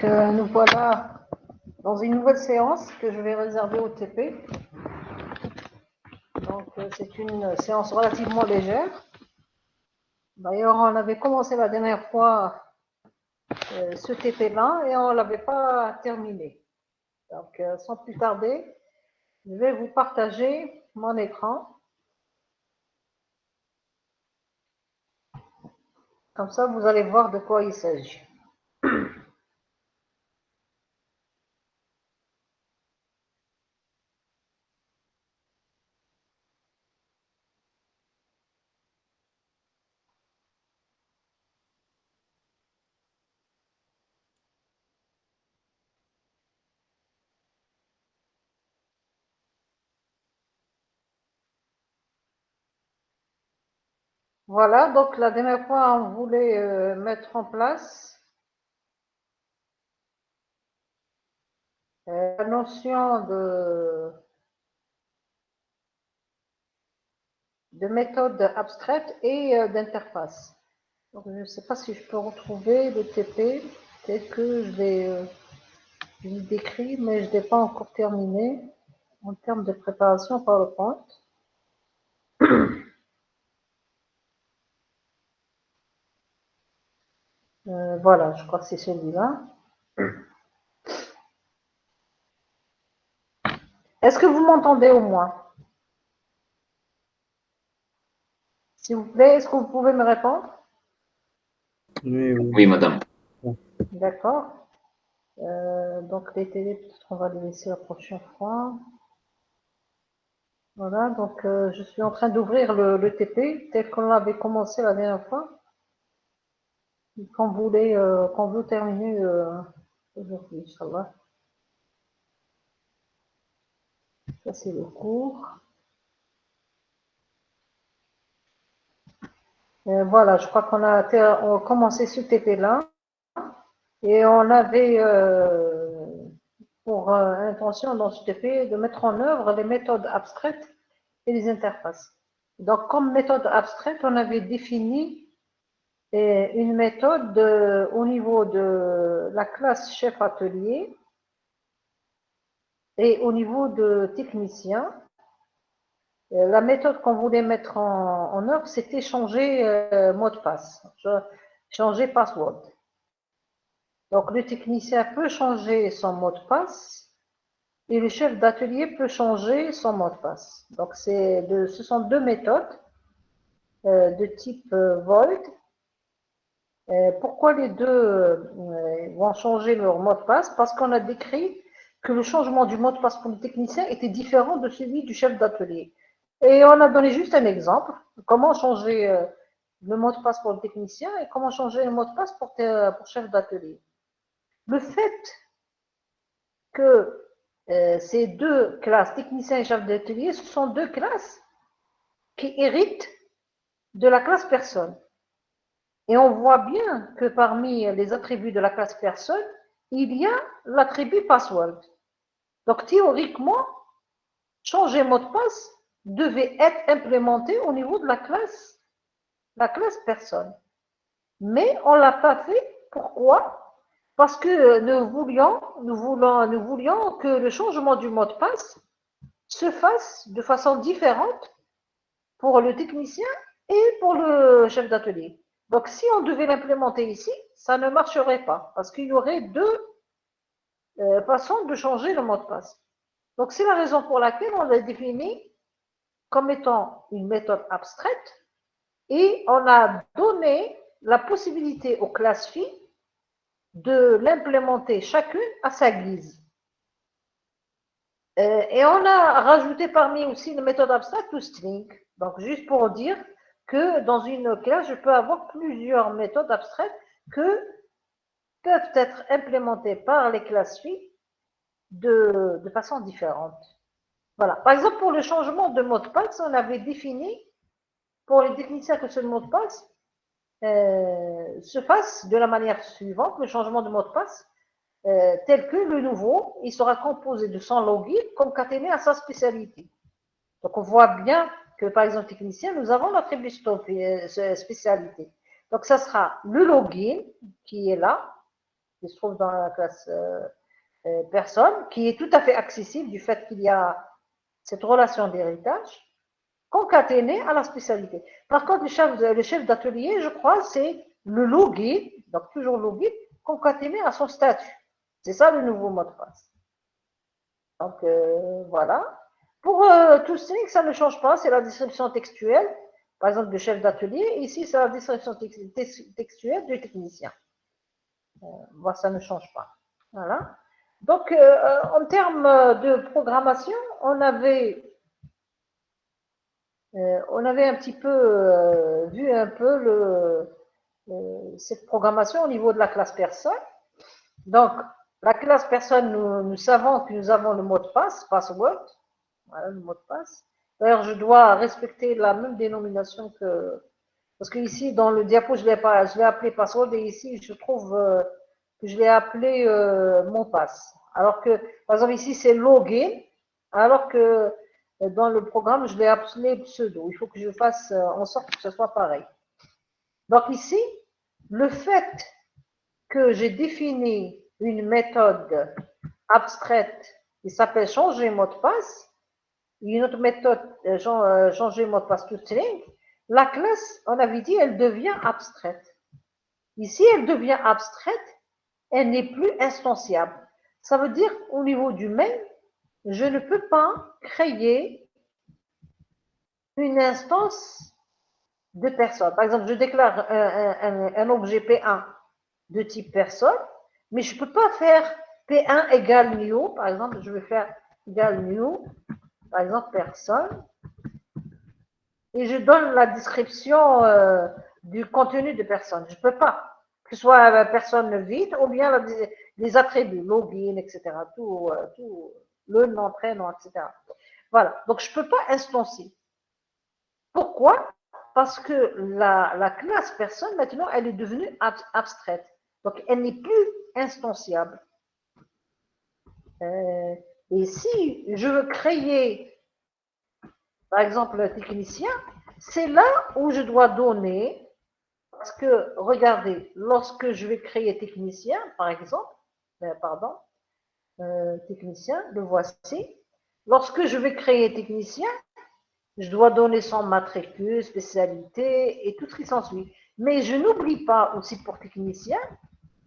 Donc, nous voilà dans une nouvelle séance que je vais réserver au TP. Donc, c'est une séance relativement légère. D'ailleurs, on avait commencé la dernière fois ce TP-là et on ne l'avait pas terminé. Donc, sans plus tarder, je vais vous partager mon écran. Comme ça, vous allez voir de quoi il s'agit. Voilà, donc la dernière fois, on voulait mettre en place la notion de méthode abstraite et d'interface. Donc, je ne sais pas si je peux retrouver le TP, peut-être que je l'ai décrit, mais je ne l'ai pas encore terminé en termes de préparation PowerPoint. Voilà, je crois que c'est celui-là. Est-ce que vous m'entendez au moins? S'il vous plaît, est-ce que vous pouvez me répondre? Oui, madame. D'accord. Donc, les télés, peut-être qu'on va les laisser la prochaine fois. Voilà, donc je suis en train d'ouvrir le TP tel qu'on l'avait commencé la dernière fois. Qu'on veut terminer aujourd'hui, Inch'Allah. Ça, c'est le cours. Voilà, je crois qu'on a commencé ce TP-là et on avait pour intention dans ce TP de mettre en œuvre les méthodes abstraites et les interfaces. Donc, comme méthode abstraite, on avait défini une méthode au niveau de la classe chef atelier et au niveau de technicien. La méthode qu'on voulait mettre en œuvre, c'était changer mot de passe, changer password. Donc, le technicien peut changer son mot de passe et le chef d'atelier peut changer son mot de passe. Donc, ce sont deux méthodes de type void. Pourquoi les deux vont changer leur mot de passe? Parce qu'on a décrit que le changement du mot de passe pour le technicien était différent de celui du chef d'atelier. Et on a donné juste un exemple, comment changer le mot de passe pour le technicien et comment changer le mot de passe pour chef d'atelier. Le fait que ces deux classes, technicien et chef d'atelier, ce sont deux classes qui héritent de la classe personne. Et on voit bien que parmi les attributs de la classe personne, il y a l'attribut password. Donc théoriquement, changer mot de passe devait être implémenté au niveau de la classe personne. Mais on ne l'a pas fait. Pourquoi? Parce que nous voulions que le changement du mot de passe se fasse de façon différente pour le technicien et pour le chef d'atelier. Donc, si on devait l'implémenter ici, ça ne marcherait pas parce qu'il y aurait deux façons de changer le mot de passe. Donc, c'est la raison pour laquelle on l'a défini comme étant une méthode abstraite et on a donné la possibilité aux classes filles de l'implémenter chacune à sa guise. Et on a rajouté parmi aussi une méthode abstraite le string. Donc, juste pour dire que dans une classe, je peux avoir plusieurs méthodes abstraites que peuvent être implémentées par les classes filles de façon différente. Voilà. Par exemple, pour le changement de mot de passe, on avait défini pour les techniciens que ce mot de passe se fasse de la manière suivante, le changement de mot de passe, tel que le nouveau, il sera composé de son login concaténé à sa spécialité. Donc, on voit bien que, par exemple, technicien, nous avons l'attribut spécialité. Donc, ça sera le login qui est là, qui se trouve dans la classe personne, qui est tout à fait accessible du fait qu'il y a cette relation d'héritage, concaténée à la spécialité. Par contre, le chef d'atelier, je crois, c'est le login, donc toujours login, concaténé à son statut. C'est ça le nouveau mot de passe. Donc, voilà. Pour tout string, ça ne change pas, c'est la description textuelle, par exemple, du chef d'atelier. Ici, c'est la description textuelle du technicien. Bon, ça ne change pas. Voilà. Donc, en termes de programmation, on avait un petit peu vu un peu cette programmation au niveau de la classe personne. Donc, la classe personne, nous savons que nous avons le mot de passe, password. Voilà le mot de passe. D'ailleurs, je dois respecter la même dénomination que. Parce que ici, dans le diapo, je l'ai appelé password et ici, je trouve que je l'ai appelé mot de passe. Alors que, par exemple, ici, c'est login, alors que dans le programme, je l'ai appelé pseudo. Il faut que je fasse en sorte que ce soit pareil. Donc ici, le fait que j'ai défini une méthode abstraite qui s'appelle changer mot de passe, une autre méthode changer mot de passe to string, la classe, on avait dit, elle devient abstraite. Ici, elle devient abstraite, elle n'est plus instanciable. Ça veut dire qu'au niveau du mail, je ne peux pas créer une instance de personne. Par exemple, je déclare un objet P1 de type personne, mais je ne peux pas faire P1 égale new. Par exemple, je vais faire égale new, par exemple, personne, et je donne la description du contenu de personne. Je ne peux pas. Que ce soit la personne vide ou bien les attributs, login, etc. Tout, le nom, prénom, etc. Voilà. Donc, je ne peux pas instancier. Pourquoi? Parce que la classe personne, maintenant, elle est devenue abstraite. Donc, elle n'est plus instanciable. Et si je veux créer, par exemple, le technicien, c'est là où je dois donner, parce que, regardez, lorsque je vais créer technicien, par exemple, technicien, le voici. Lorsque je vais créer technicien, je dois donner son matricule, spécialité et tout ce qui s'ensuit. Mais je n'oublie pas aussi pour technicien,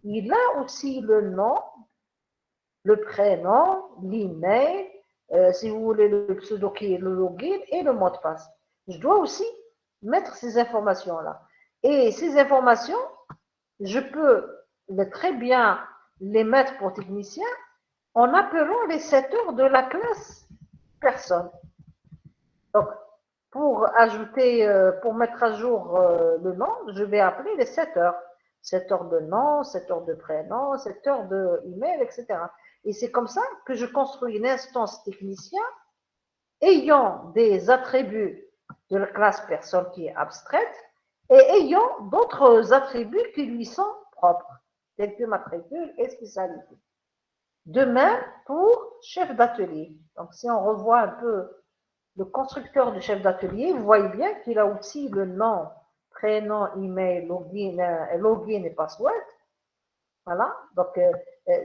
il a aussi le nom, le prénom, l'email, si vous voulez le pseudo qui est le login et le mot de passe. Je dois aussi mettre ces informations-là. Et ces informations, je peux très bien les mettre pour technicien en appelant les setters de la classe personne. Donc, pour ajouter, pour mettre à jour le nom, je vais appeler les setters. Setter de nom, setter de prénom, setter de email, etc. Et c'est comme ça que je construis une instance technicien ayant des attributs de la classe personne qui est abstraite et ayant d'autres attributs qui lui sont propres, tels que matricule et spécialité. De même pour chef d'atelier. Donc, si on revoit un peu le constructeur du chef d'atelier, vous voyez bien qu'il a aussi le nom, prénom, email, login et password. Voilà. Donc,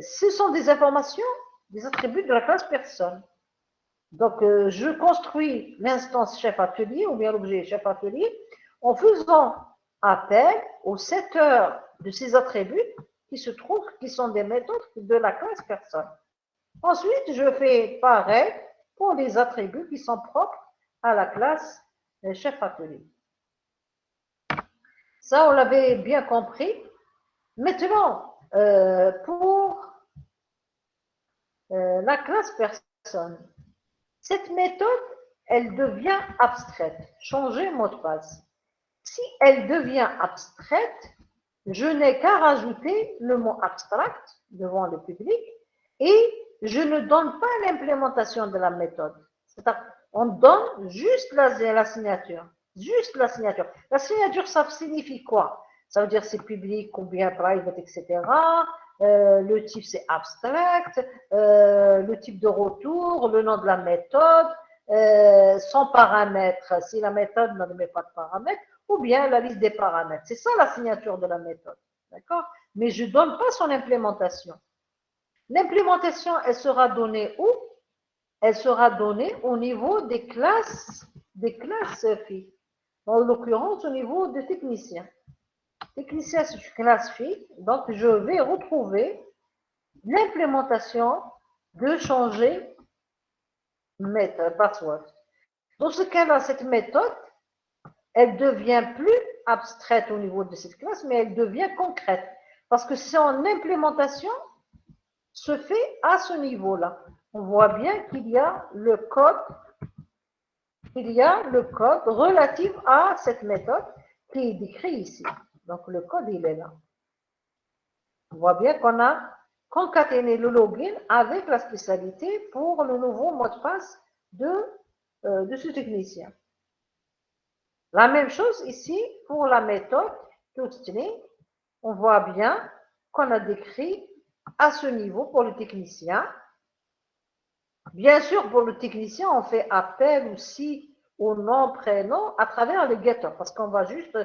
ce sont des informations, des attributs de la classe personne. Donc, je construis l'instance chef atelier ou bien l'objet chef atelier en faisant appel aux setters de ces attributs qui se trouvent, qui sont des méthodes de la classe personne. Ensuite, je fais pareil pour les attributs qui sont propres à la classe chef atelier. Ça, on l'avait bien compris. Maintenant, pour la classe personne, cette méthode, elle devient abstraite. Changer mot de passe. Si elle devient abstraite, je n'ai qu'à rajouter le mot abstract devant le public et je ne donne pas l'implémentation de la méthode. C'est-à-dire, on donne juste la signature. Juste la signature. La signature, ça signifie quoi? Ça veut dire c'est public ou bien private, etc. Le type, c'est abstract. Le type de retour, le nom de la méthode, son paramètre, si la méthode ne met pas de paramètres, ou bien la liste des paramètres. C'est ça la signature de la méthode. D'accord? mais je ne donne pas son implémentation. L'implémentation, elle sera donnée où? Elle sera donnée au niveau des classes filles. En l'occurrence, au niveau des techniciens. Technicien, c'est une classe fille, donc je vais retrouver l'implémentation de changer password. Dans ce cas-là, cette méthode, elle devient plus abstraite au niveau de cette classe, mais elle devient concrète. Parce que son implémentation se fait à ce niveau-là. On voit bien qu'il y a le code relatif à cette méthode qui est décrit ici. Donc, le code, il est là. On voit bien qu'on a concaténé le login avec la spécialité pour le nouveau mot de passe de ce technicien. La même chose ici pour la méthode toString. On voit bien qu'on a décrit à ce niveau pour le technicien. Bien sûr, pour le technicien, on fait appel aussi au nom, prénom à travers le getter parce qu'on va juste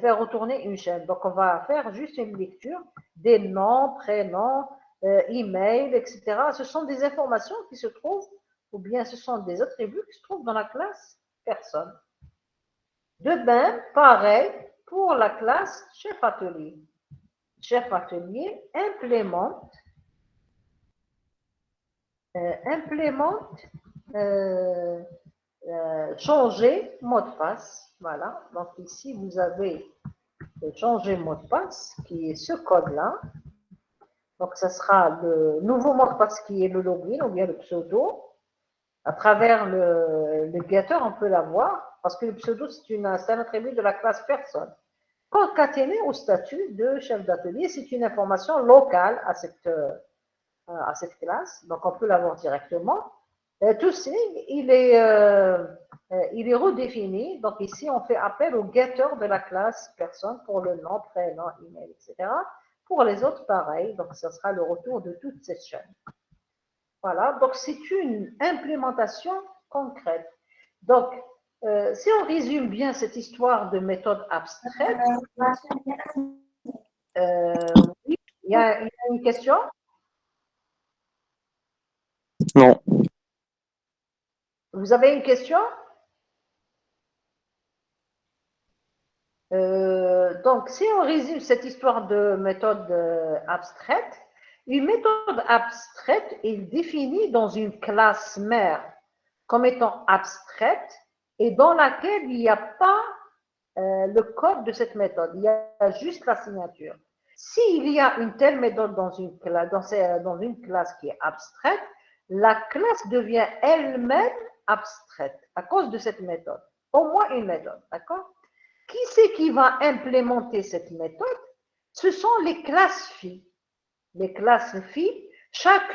faire retourner une chaîne. Donc, on va faire juste une lecture des noms, prénoms, email, etc. Ce sont des informations qui se trouvent, ou bien ce sont des attributs qui se trouvent dans la classe personne. De même, pareil pour la classe chef atelier. Chef atelier implémente changer mot de passe. Voilà. Donc ici, vous avez changer mot de passe qui est ce code-là. Donc, ce sera le nouveau mot de passe qui est le login ou bien le pseudo. À travers le getter, on peut l'avoir parce que le pseudo, c'est un attribut de la classe personne. Concaténé au statut de chef d'atelier, c'est une information locale à cette classe. Donc, on peut l'avoir directement. toString, il est redéfini. Donc, ici, on fait appel au getter de la classe personne pour le nom, prénom, email, etc. Pour les autres, pareil. Donc, ce sera le retour de toute cette chaîne. Voilà. Donc, c'est une implémentation concrète. Donc, si on résume bien cette histoire de méthode abstraite, oui, il y a une question? Non. Vous avez une question? Donc, si on résume cette histoire de méthode abstraite, une méthode abstraite est définie dans une classe mère comme étant abstraite et dans laquelle il n'y a pas le code de cette méthode, il y a juste la signature. S'il y a une telle méthode dans une classe qui est abstraite, la classe devient elle-même abstraite à cause de cette méthode. Au moins une méthode, d'accord? Qui c'est qui va implémenter cette méthode? Ce sont les classes filles. Les classes filles, chaque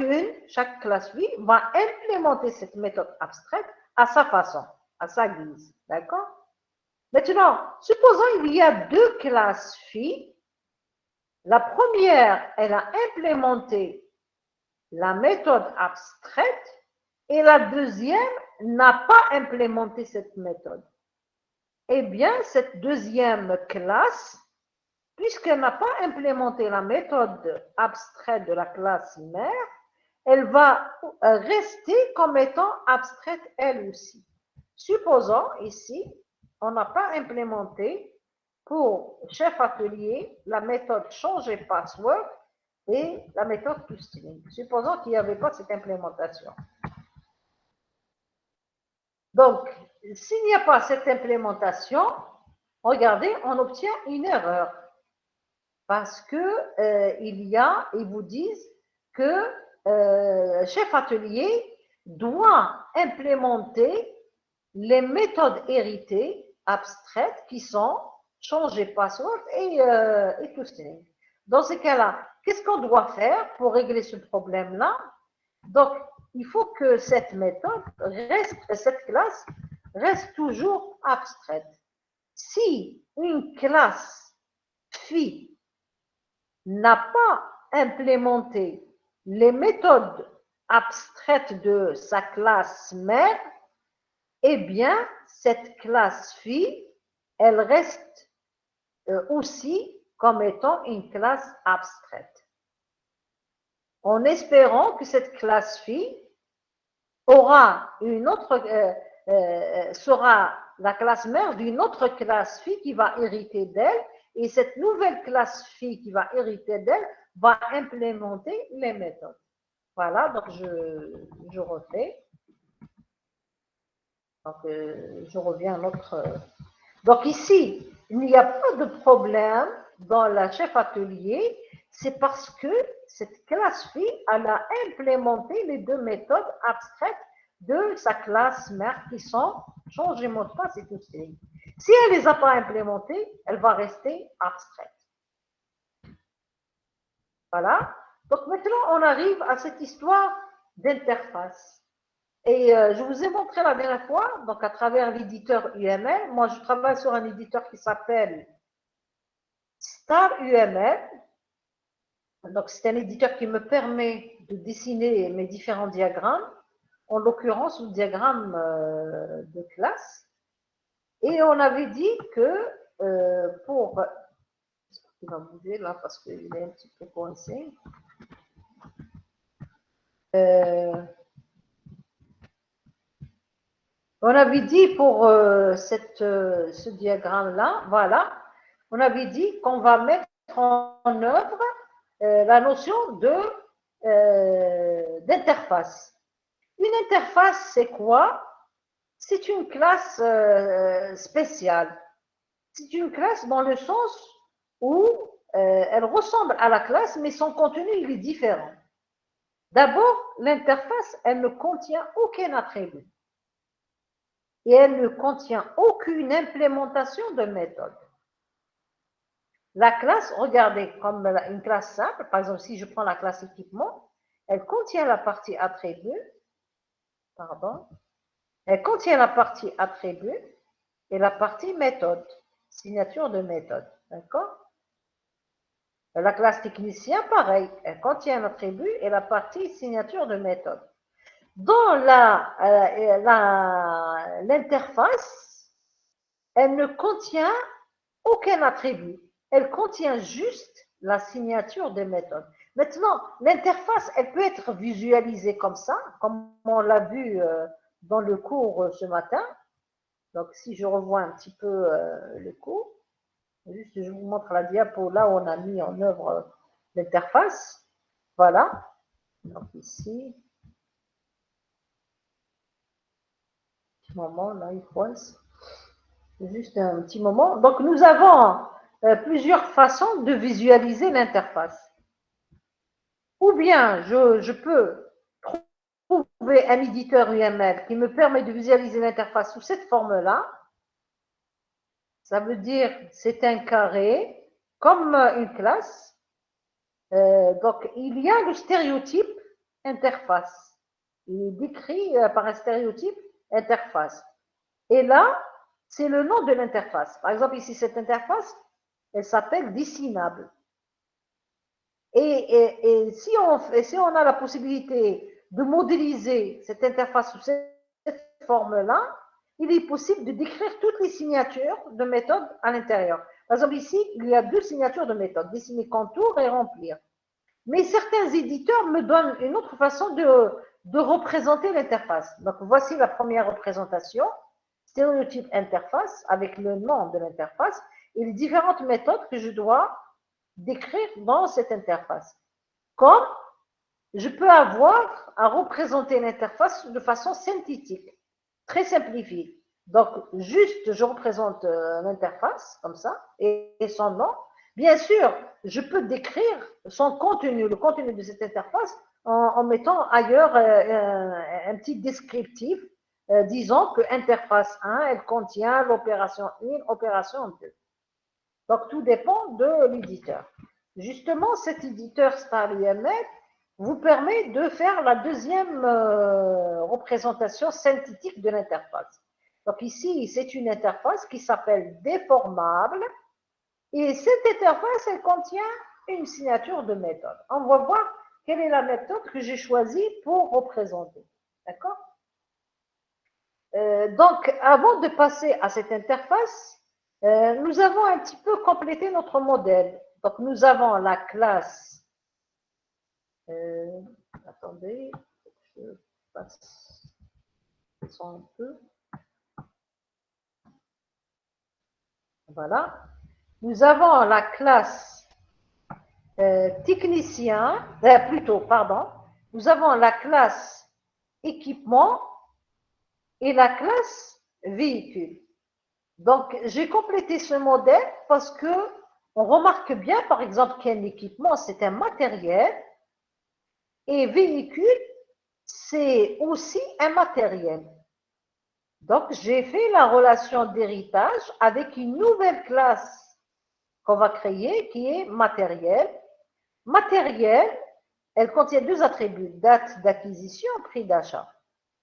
classe fille va implémenter cette méthode abstraite à sa façon, à sa guise. D'accord? Maintenant, supposons qu'il y a deux classes filles. La première, elle a implémenté la méthode abstraite et la deuxième n'a pas implémenté cette méthode. Eh bien, cette deuxième classe, puisqu'elle n'a pas implémenté la méthode abstraite de la classe mère, elle va rester comme étant abstraite elle aussi. Supposons ici, on n'a pas implémenté pour chef atelier la méthode changer password et la méthode toString. Supposons qu'il n'y avait pas cette implémentation. Donc, s'il n'y a pas cette implémentation, regardez, on obtient une erreur. Parce que ils vous disent que chef atelier doit implémenter les méthodes héritées abstraites qui sont changer password et toString. Dans ce cas-là, qu'est-ce qu'on doit faire pour régler ce problème-là? Donc, il faut que cette méthode cette classe reste toujours abstraite. Si une classe phi n'a pas implémenté les méthodes abstraites de sa classe mère, eh bien, cette classe phi, elle reste aussi comme étant une classe abstraite, en espérant que cette classe phi aura une autre, sera la classe mère d'une autre classe phi qui va hériter d'elle, et cette nouvelle classe phi qui va hériter d'elle va implémenter les méthodes. Voilà, donc je refais. Donc, je reviens à notre. Donc, ici, il n'y a pas de problème dans la chef atelier, c'est parce que cette classe phi, elle a implémenté les deux méthodes abstraites de sa classe mère qui sont changer mot de passe et tout ça. Si elle ne les a pas implémentées, elle va rester abstraite. Voilà. Donc maintenant, on arrive à cette histoire d'interface. Et je vous ai montré la dernière fois, donc à travers l'éditeur UML. Moi, je travaille sur un éditeur qui s'appelle Star UML. Donc, c'est un éditeur qui me permet de dessiner mes différents diagrammes, en l'occurrence le diagramme de classe. Et on avait dit que pour... Il va bouger là parce qu'il est un petit peu coincé. On avait dit pour ce diagramme-là, voilà, on avait dit qu'on va mettre en œuvre la notion d'interface. Une interface, c'est quoi? C'est une classe spéciale. C'est une classe dans le sens où elle ressemble à la classe, mais son contenu il est différent. D'abord, l'interface, elle ne contient aucun attribut. Et elle ne contient aucune implémentation de méthode. La classe, regardez, comme une classe simple, par exemple, si je prends la classe équipement, elle contient la partie attribut, pardon, elle contient la partie attribut et la partie méthode, signature de méthode, d'accord? La classe technicien, pareil, elle contient l'attribut et la partie signature de méthode. Dans l'interface, elle ne contient aucun attribut. Elle contient juste la signature des méthodes. Maintenant, l'interface, elle peut être visualisée comme ça, comme on l'a vu dans le cours ce matin. Donc, si je revois un petit peu le cours, juste je vous montre la diapo là où on a mis en œuvre l'interface. Voilà. Donc, ici, petit moment, là, il coince. Juste un petit moment. Donc, nous avons plusieurs façons de visualiser l'interface. Ou bien, je peux trouver un éditeur UML qui me permet de visualiser l'interface sous cette forme-là. Ça veut dire c'est un carré, comme une classe. Donc, il y a le stéréotype interface. Il est décrit par un stéréotype interface. Et là, c'est le nom de l'interface. Par exemple, ici, cette interface, elle s'appelle dessinable. Et si on a la possibilité de modéliser cette interface sous cette forme-là, il est possible de décrire toutes les signatures de méthode à l'intérieur. Par exemple, ici, il y a deux signatures de méthode, dessiner contour et remplir. Mais certains éditeurs me donnent une autre façon de représenter l'interface. Donc, voici la première représentation, stéréotype interface, avec le nom de l'interface et les différentes méthodes que je dois décrire dans cette interface. Comme je peux avoir à représenter l'interface de façon synthétique, très simplifiée. Donc, juste, je représente l'interface, comme ça, et son nom. Bien sûr, je peux décrire son contenu, le contenu de cette interface, en mettant ailleurs un petit descriptif, disant que interface 1, elle contient l'opération 1, opération 2. Donc, tout dépend de l'éditeur. Justement, cet éditeur StarUML vous permet de faire la deuxième représentation synthétique de l'interface. Donc ici, c'est une interface qui s'appelle déformable et cette interface, elle contient une signature de méthode. On va voir quelle est la méthode que j'ai choisie pour représenter. D'accord? Donc, avant de passer à cette interface, nous avons un petit peu complété notre modèle. Donc, nous avons la classe. Attendez, je passe ça un peu. Voilà. Nous avons la classe technicien, plutôt, pardon. Nous avons la classe équipement et la classe véhicule. Donc, j'ai complété ce modèle parce que on remarque bien, par exemple, qu'un équipement, c'est un matériel et véhicule, c'est aussi un matériel. Donc, j'ai fait la relation d'héritage avec une nouvelle classe qu'on va créer qui est matériel. Matériel, elle contient deux attributs, date d'acquisition, prix d'achat.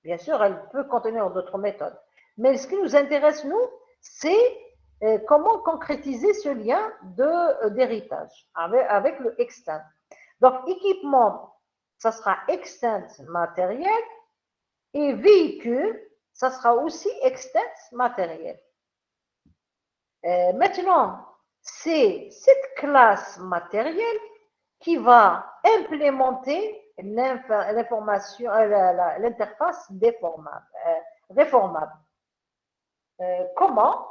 Bien sûr, elle peut contenir d'autres méthodes. Mais ce qui nous intéresse, nous, c'est comment concrétiser ce lien d'héritage avec le extent. Donc, équipement, ça sera extent matériel et véhicule, ça sera aussi extent matériel. Maintenant, c'est cette classe matérielle qui va implémenter l'information, l'interface réformable. Comment?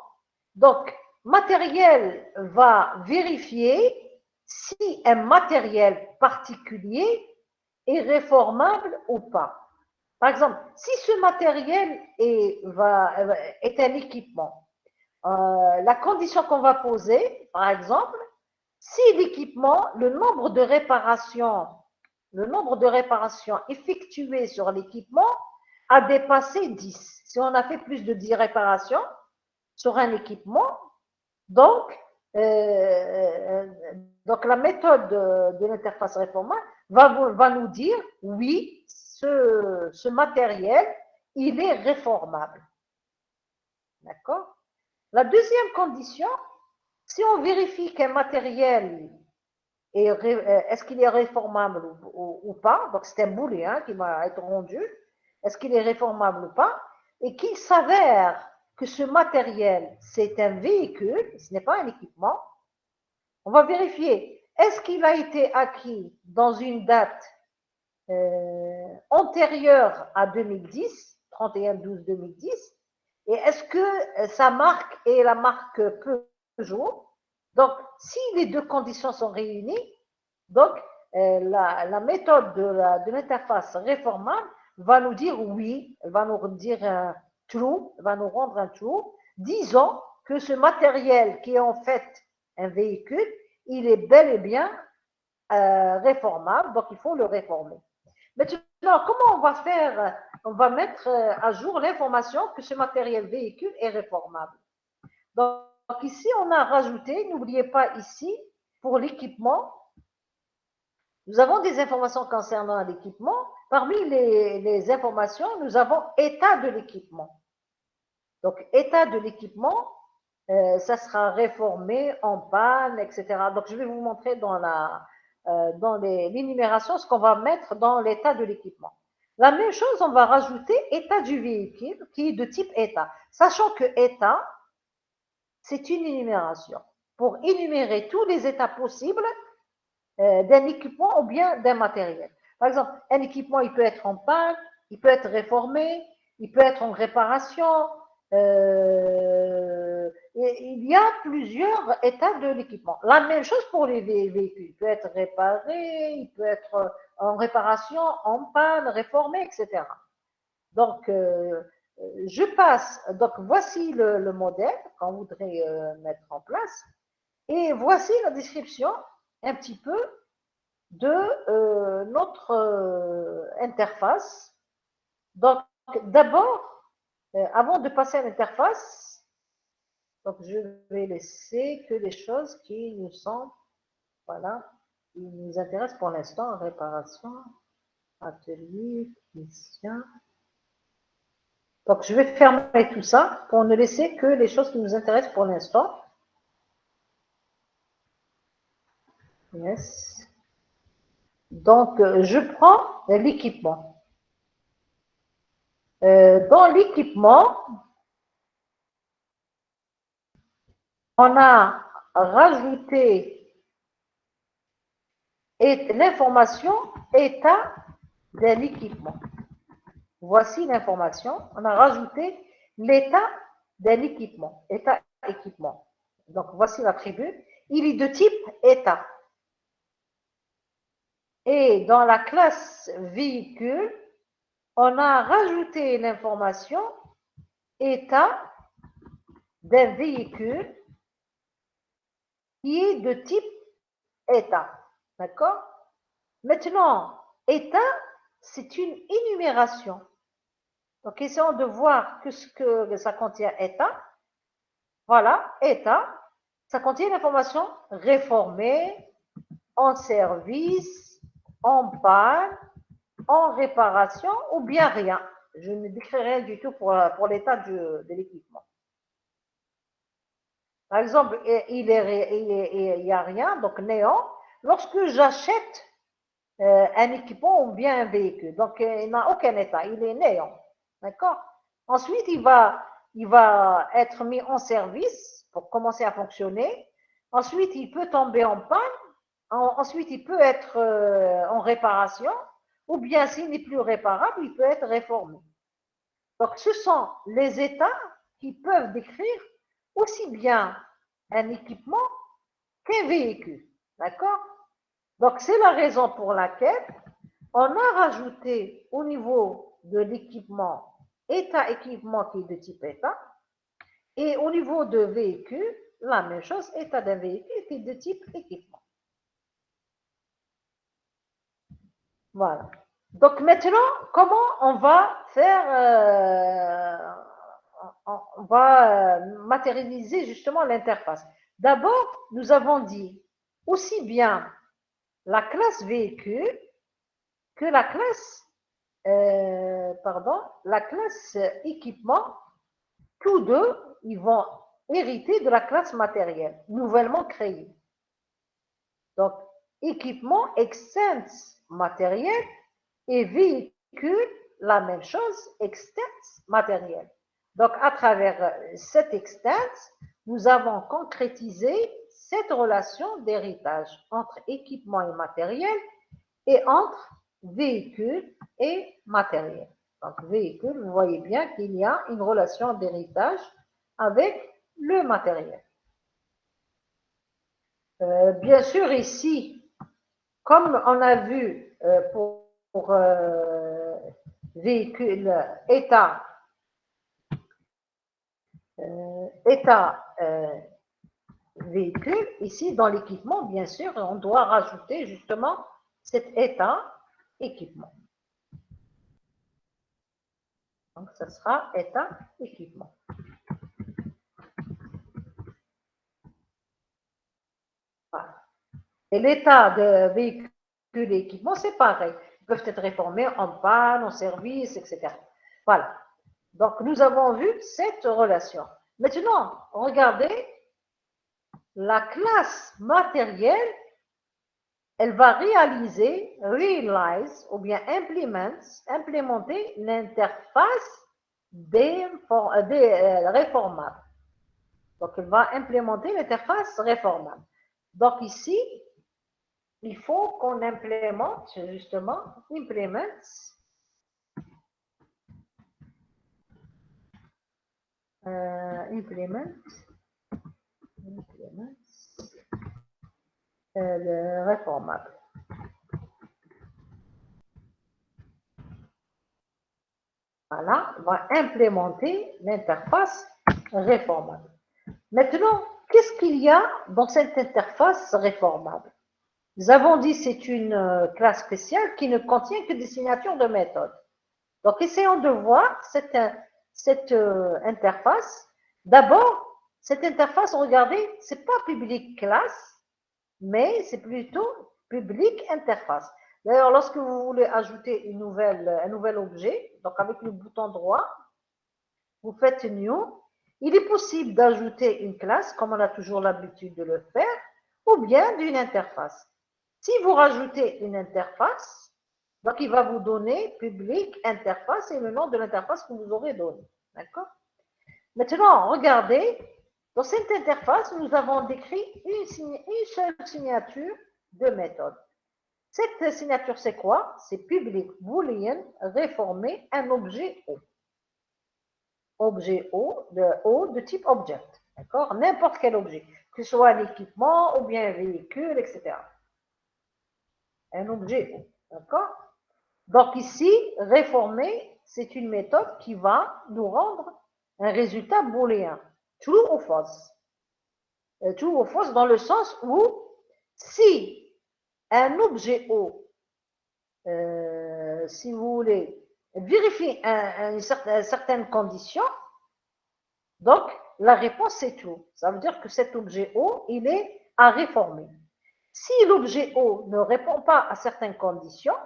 Donc, matériel va vérifier si un matériel particulier est réformable ou pas. Par exemple, si ce matériel est un équipement, la condition qu'on va poser, par exemple, si l'équipement, le nombre de réparations effectuées sur l'équipement a dépassé 10. Si on a fait plus de 10 réparations sur un équipement, donc, la méthode de l'interface réformable va nous dire oui, ce matériel, il est réformable. D'accord? La deuxième condition, si on vérifie qu'un matériel est-ce qu'il est réformable ou pas, donc c'est un booléen qui va être rendu, est-ce qu'il est réformable ou pas, et qu'il s'avère que ce matériel, c'est un véhicule, ce n'est pas un équipement, on va vérifier, est-ce qu'il a été acquis dans une date antérieure à 2010, 31/12/2010, et est-ce que sa marque est la marque Peugeot? Donc, si les deux conditions sont réunies, donc la méthode de l'interface réformable va nous dire oui, elle va nous dire un true, va nous rendre un true, disant que ce matériel qui est en fait un véhicule, il est bel et bien réformable, donc il faut le réformer. Maintenant, comment on va faire? On va mettre à jour l'information que ce matériel véhicule est réformable. Donc ici, on a rajouté, n'oubliez pas ici, pour l'équipement, nous avons des informations concernant l'équipement. Parmi les informations, nous avons état de l'équipement. Donc, état de l'équipement, ça sera réformé, en panne, etc. Donc, je vais vous montrer dans l'énumération ce qu'on va mettre dans l'état de l'équipement. La même chose, on va rajouter état du véhicule qui est de type état. Sachant que état, c'est une énumération. Pour énumérer tous les états possibles d'un équipement ou bien d'un matériel. Par exemple, un équipement, il peut être en panne, il peut être réformé, il peut être en réparation. Il y a plusieurs états de l'équipement. La même chose pour les véhicules. Il peut être réparé, il peut être en réparation, en panne, réformé, etc. Donc, je passe. Donc, voici le modèle qu'on voudrait mettre en place. Et voici la description un petit peu de notre interface. Donc, d'abord, avant de passer à l'interface, donc je vais laisser que les choses qui nous sont, voilà, qui nous intéressent pour l'instant, réparation, atelier, technicien. Donc, je vais fermer tout ça pour ne laisser que les choses qui nous intéressent pour l'instant. Yes. Donc, je prends l'équipement. Dans l'équipement, on a rajouté Et l'information état de l'équipement. Voici l'information. On a rajouté l'état de l'équipement. État équipement. Donc voici l'attribut. Il est de type état. Et dans la classe véhicule, on a rajouté l'information état d'un véhicule qui est de type état. D'accord? Maintenant, état, c'est une énumération. Donc, essayons de voir ce que ça contient état. Voilà, état. Ça contient l'information réformée, en service, en panne, en réparation ou bien rien. Je ne décris rien du tout pour l'état de l'équipement. Par exemple, il n'y a rien, donc néant, lorsque j'achète un équipement ou bien un véhicule. Donc, il n'a aucun état, il est néant. D'accord? Ensuite, il va être mis en service pour commencer à fonctionner. Ensuite, il peut tomber en panne. Ensuite, il peut être en réparation. Ou bien, s'il n'est plus réparable, il peut être réformé. Donc, ce sont les états qui peuvent décrire aussi bien un équipement qu'un véhicule. D'accord? Donc, c'est la raison pour laquelle on a rajouté au niveau de l'équipement état équipement qui est de type état et au niveau de véhicule, la même chose, état d'un véhicule qui est de type équipement. Voilà. Donc maintenant, comment on va faire, on va matérialiser justement l'interface. D'abord, nous avons dit aussi bien la classe véhicule que la classe équipement, tous deux, ils vont hériter de la classe matérielle, nouvellement créée. Donc, équipement extends matériel et véhicule, la même chose, extends matériel. Donc, à travers cet extends, nous avons concrétisé cette relation d'héritage entre équipement et matériel et entre véhicule et matériel. Donc, véhicule, vous voyez bien qu'il y a une relation d'héritage avec le matériel. Bien sûr, ici, comme on a vu pour véhicule état, véhicule, ici dans l'équipement, bien sûr, on doit rajouter justement cet état équipement. Donc, ce sera état équipement. Voilà. Et l'état de véhicule et équipement, c'est pareil. Ils peuvent être réformés en panne, en service, etc. Voilà. Donc, nous avons vu cette relation. Maintenant, regardez, la classe matérielle, elle va réaliser, realize, ou bien implémenter l'interface réformable. Donc, elle va implémenter l'interface réformable. Donc, ici, il faut qu'on implémente, justement, le réformable. Voilà, on va implémenter l'interface réformable. Maintenant, qu'est-ce qu'il y a dans cette interface réformable? Nous avons dit que c'est une classe spéciale qui ne contient que des signatures de méthode. Donc, essayons de voir cette interface. D'abord, cette interface, regardez, ce n'est pas public classe, mais c'est plutôt public interface. D'ailleurs, lorsque vous voulez ajouter un nouvel objet, donc avec le bouton droit, vous faites New. Il est possible d'ajouter une classe, comme on a toujours l'habitude de le faire, ou bien d'une interface. Si vous rajoutez une interface, donc il va vous donner public interface et le nom de l'interface que vous aurez donné. D'accord? Maintenant, regardez, dans cette interface, nous avons décrit une seule signature de méthode. Cette signature, c'est quoi? C'est public boolean réformer un objet O. Objet O de type object. D'accord? N'importe quel objet, que ce soit un équipement ou bien un véhicule, etc. Un objet O. D'accord? Donc ici, réformer, c'est une méthode qui va nous rendre un résultat booléen. True ou false? True ou false dans le sens où si un objet O, si vous voulez, vérifie une certaine condition, donc la réponse c'est true. Ça veut dire que cet objet O, il est à réformer. Si l'objet O ne répond pas à certaines conditions,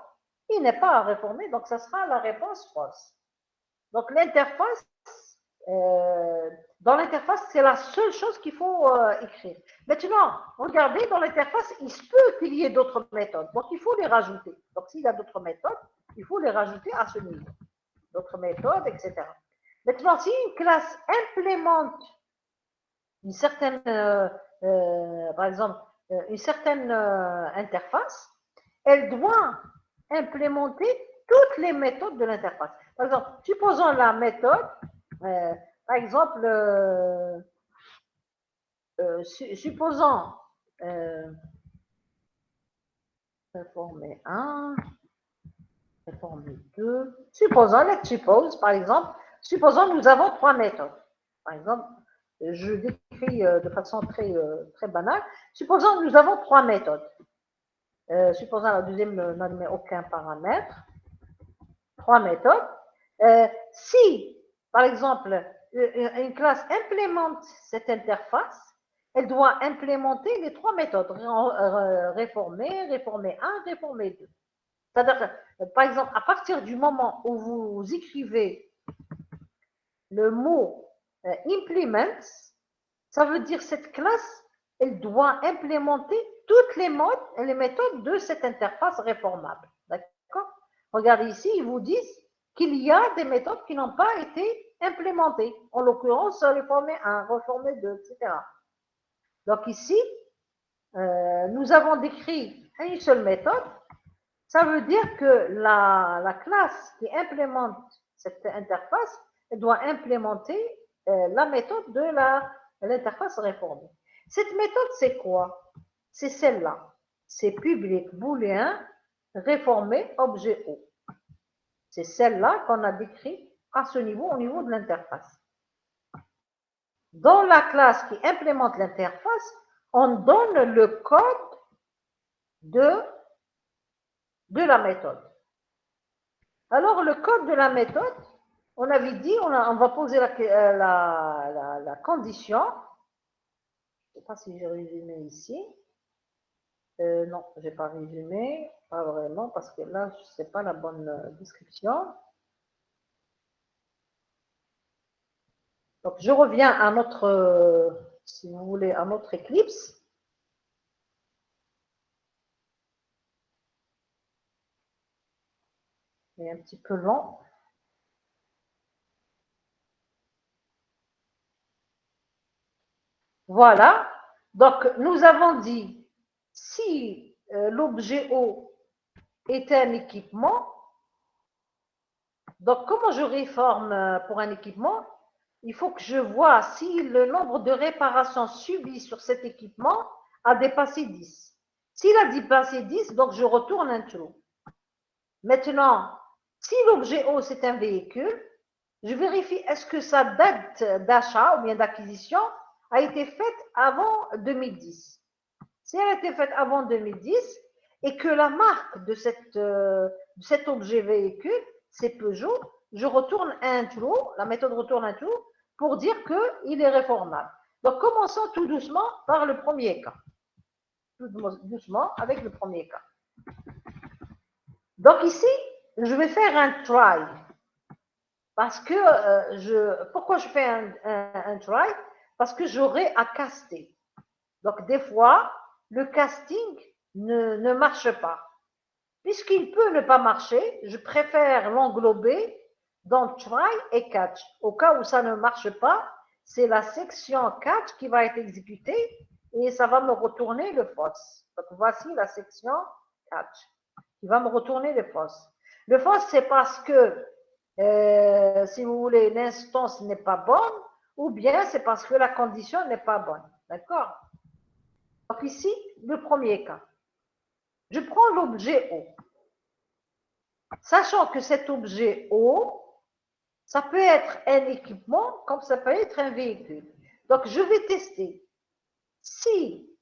il n'est pas à réformer, donc ça sera la réponse false. Donc l'interface, dans l'interface, c'est la seule chose qu'il faut écrire. Maintenant, regardez, dans l'interface, il se peut qu'il y ait d'autres méthodes. Donc il faut les rajouter. Donc s'il y a d'autres méthodes, il faut les rajouter à ce niveau. D'autres méthodes, etc. Maintenant, si une classe implémente une certaine, par exemple, une certaine interface, elle doit implémenter toutes les méthodes de l'interface. Par exemple, supposons la méthode, par exemple, supposons réformer 1, réformer 2, supposons, let's suppose, par exemple, supposons nous avons 3 méthodes. Par exemple, je décris de façon très banale. Supposons que nous avons 3 méthodes. Supposons la deuxième n'admet aucun paramètre. 3 méthodes. Si, par exemple, une classe implémente cette interface, elle doit implémenter les 3 méthodes. Réformer, réformer 1, réformer 2. C'est-à-dire, par exemple, à partir du moment où vous écrivez le mot implement, ça veut dire cette classe, elle doit implémenter toutes les méthodes de cette interface réformable. D'accord? Regardez ici, ils vous disent qu'il y a des méthodes qui n'ont pas été implémentées. En l'occurrence, réformer 1, réformer 2, etc. Donc ici, nous avons décrit une seule méthode. Ça veut dire que la classe qui implémente cette interface, elle doit implémenter la méthode de l'interface réformée. Cette méthode, c'est quoi? C'est celle-là. C'est public booléen réformé objet O. C'est celle-là qu'on a décrit à ce niveau, au niveau de l'interface. Dans la classe qui implémente l'interface, on donne le code de la méthode. Alors, le code de la méthode, on avait dit, on va poser la condition. Je ne sais pas si j'ai résumé ici. Non, je n'ai pas résumé, pas vraiment, parce que là, ce n'est pas la bonne description. Donc, je reviens à notre, si vous voulez, à notre Eclipse. C'est un petit peu long. Voilà. Donc, nous avons dit, si l'objet O est un équipement, donc comment je réforme pour un équipement? Il faut que je vois si le nombre de réparations subies sur cet équipement a dépassé 10. S'il a dépassé 10, donc je retourne un true. Maintenant, si l'objet O c'est un véhicule, je vérifie est-ce que sa date d'achat ou bien d'acquisition a été faite avant 2010. Si elle a été faite avant 2010 et que la marque de cet objet véhicule, c'est Peugeot, je retourne un true, la méthode retourne un true, pour dire qu'il est réformable. Donc, commençons tout doucement par le premier cas. Tout doucement avec le premier cas. Donc, ici, je vais faire un try. Parce que, pourquoi je fais un try? Parce que j'aurai à caster. Donc, des fois, le casting ne marche pas. Puisqu'il peut ne pas marcher, je préfère l'englober dans try et catch. Au cas où ça ne marche pas, c'est la section catch qui va être exécutée et ça va me retourner le false. Donc voici la section catch. Il va me retourner le false. Le false, c'est parce que, si vous voulez, l'instance n'est pas bonne, ou bien c'est parce que la condition n'est pas bonne. D'accord? Donc ici, le premier cas. Je prends l'objet O. Sachant que cet objet O, ça peut être un équipement comme ça peut être un véhicule. Donc, je vais tester si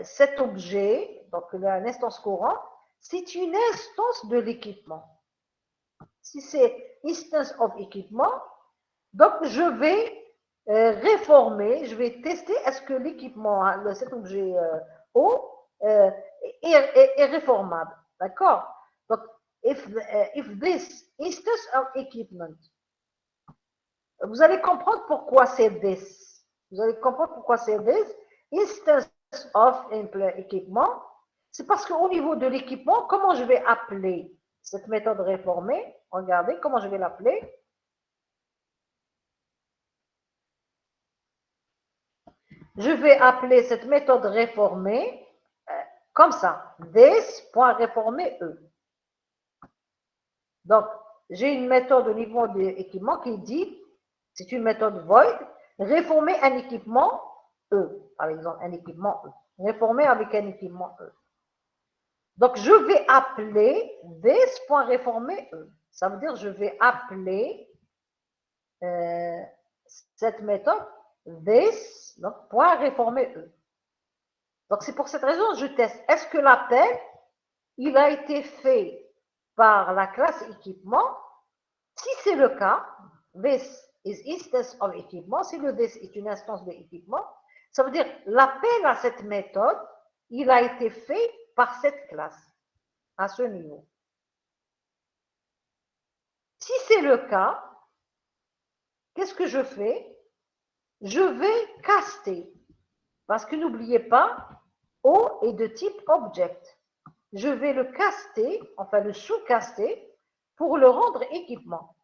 cet objet, donc l'instance courante, c'est une instance de l'équipement. Si c'est instance of équipement, donc je vais réformer, je vais tester est-ce que l'équipement, cet objet O, est réformable. D'accord? Donc, if this instance of equipment, vous allez comprendre pourquoi c'est this. Vous allez comprendre pourquoi c'est this. Instance of équipement, c'est parce qu'au niveau de l'équipement, comment je vais appeler cette méthode réformée? Regardez comment je vais l'appeler. Je vais appeler cette méthode réformée comme ça. This.réformer E. Donc, j'ai une méthode au niveau de l'équipement qui dit, c'est une méthode void, réformer un équipement E, par exemple, un équipement E. Réformer avec un équipement E. Donc, je vais appeler this.réformer E. Ça veut dire, je vais appeler cette méthode this, donc, point réformer E. Donc, c'est pour cette raison que je teste. Est-ce que l'appel, il a été fait par la classe équipement? Si c'est le cas, this is instance of équipement. Si le this est une instance de équipement, ça veut dire l'appel à cette méthode, il a été fait par cette classe, à ce niveau. Si c'est le cas, qu'est-ce que je fais? Je vais caster. Parce que n'oubliez pas, O est de type object. Je vais le caster, enfin le sous-caster, pour le rendre équipement.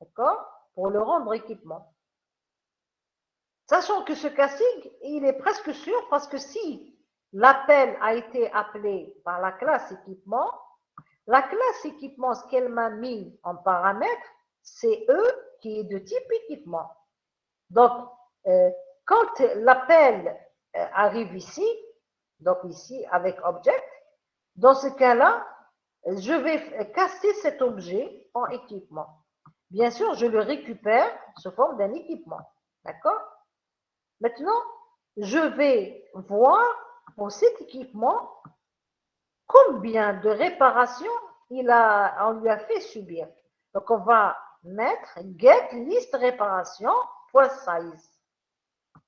D'accord? Pour le rendre équipement. Sachant que ce casting, il est presque sûr parce que si l'appel a été appelé par la classe équipement, la classe équipement, ce qu'elle m'a mis en paramètre, c'est E qui est de type équipement. Donc, quand l'appel arrive ici, donc ici avec object, dans ce cas-là, je vais casser cet objet en équipement. Bien sûr, je le récupère sous forme d'un équipement. D'accord? Maintenant, je vais voir pour cet équipement combien de réparations on lui a fait subir. Donc, on va mettre get list réparation .size.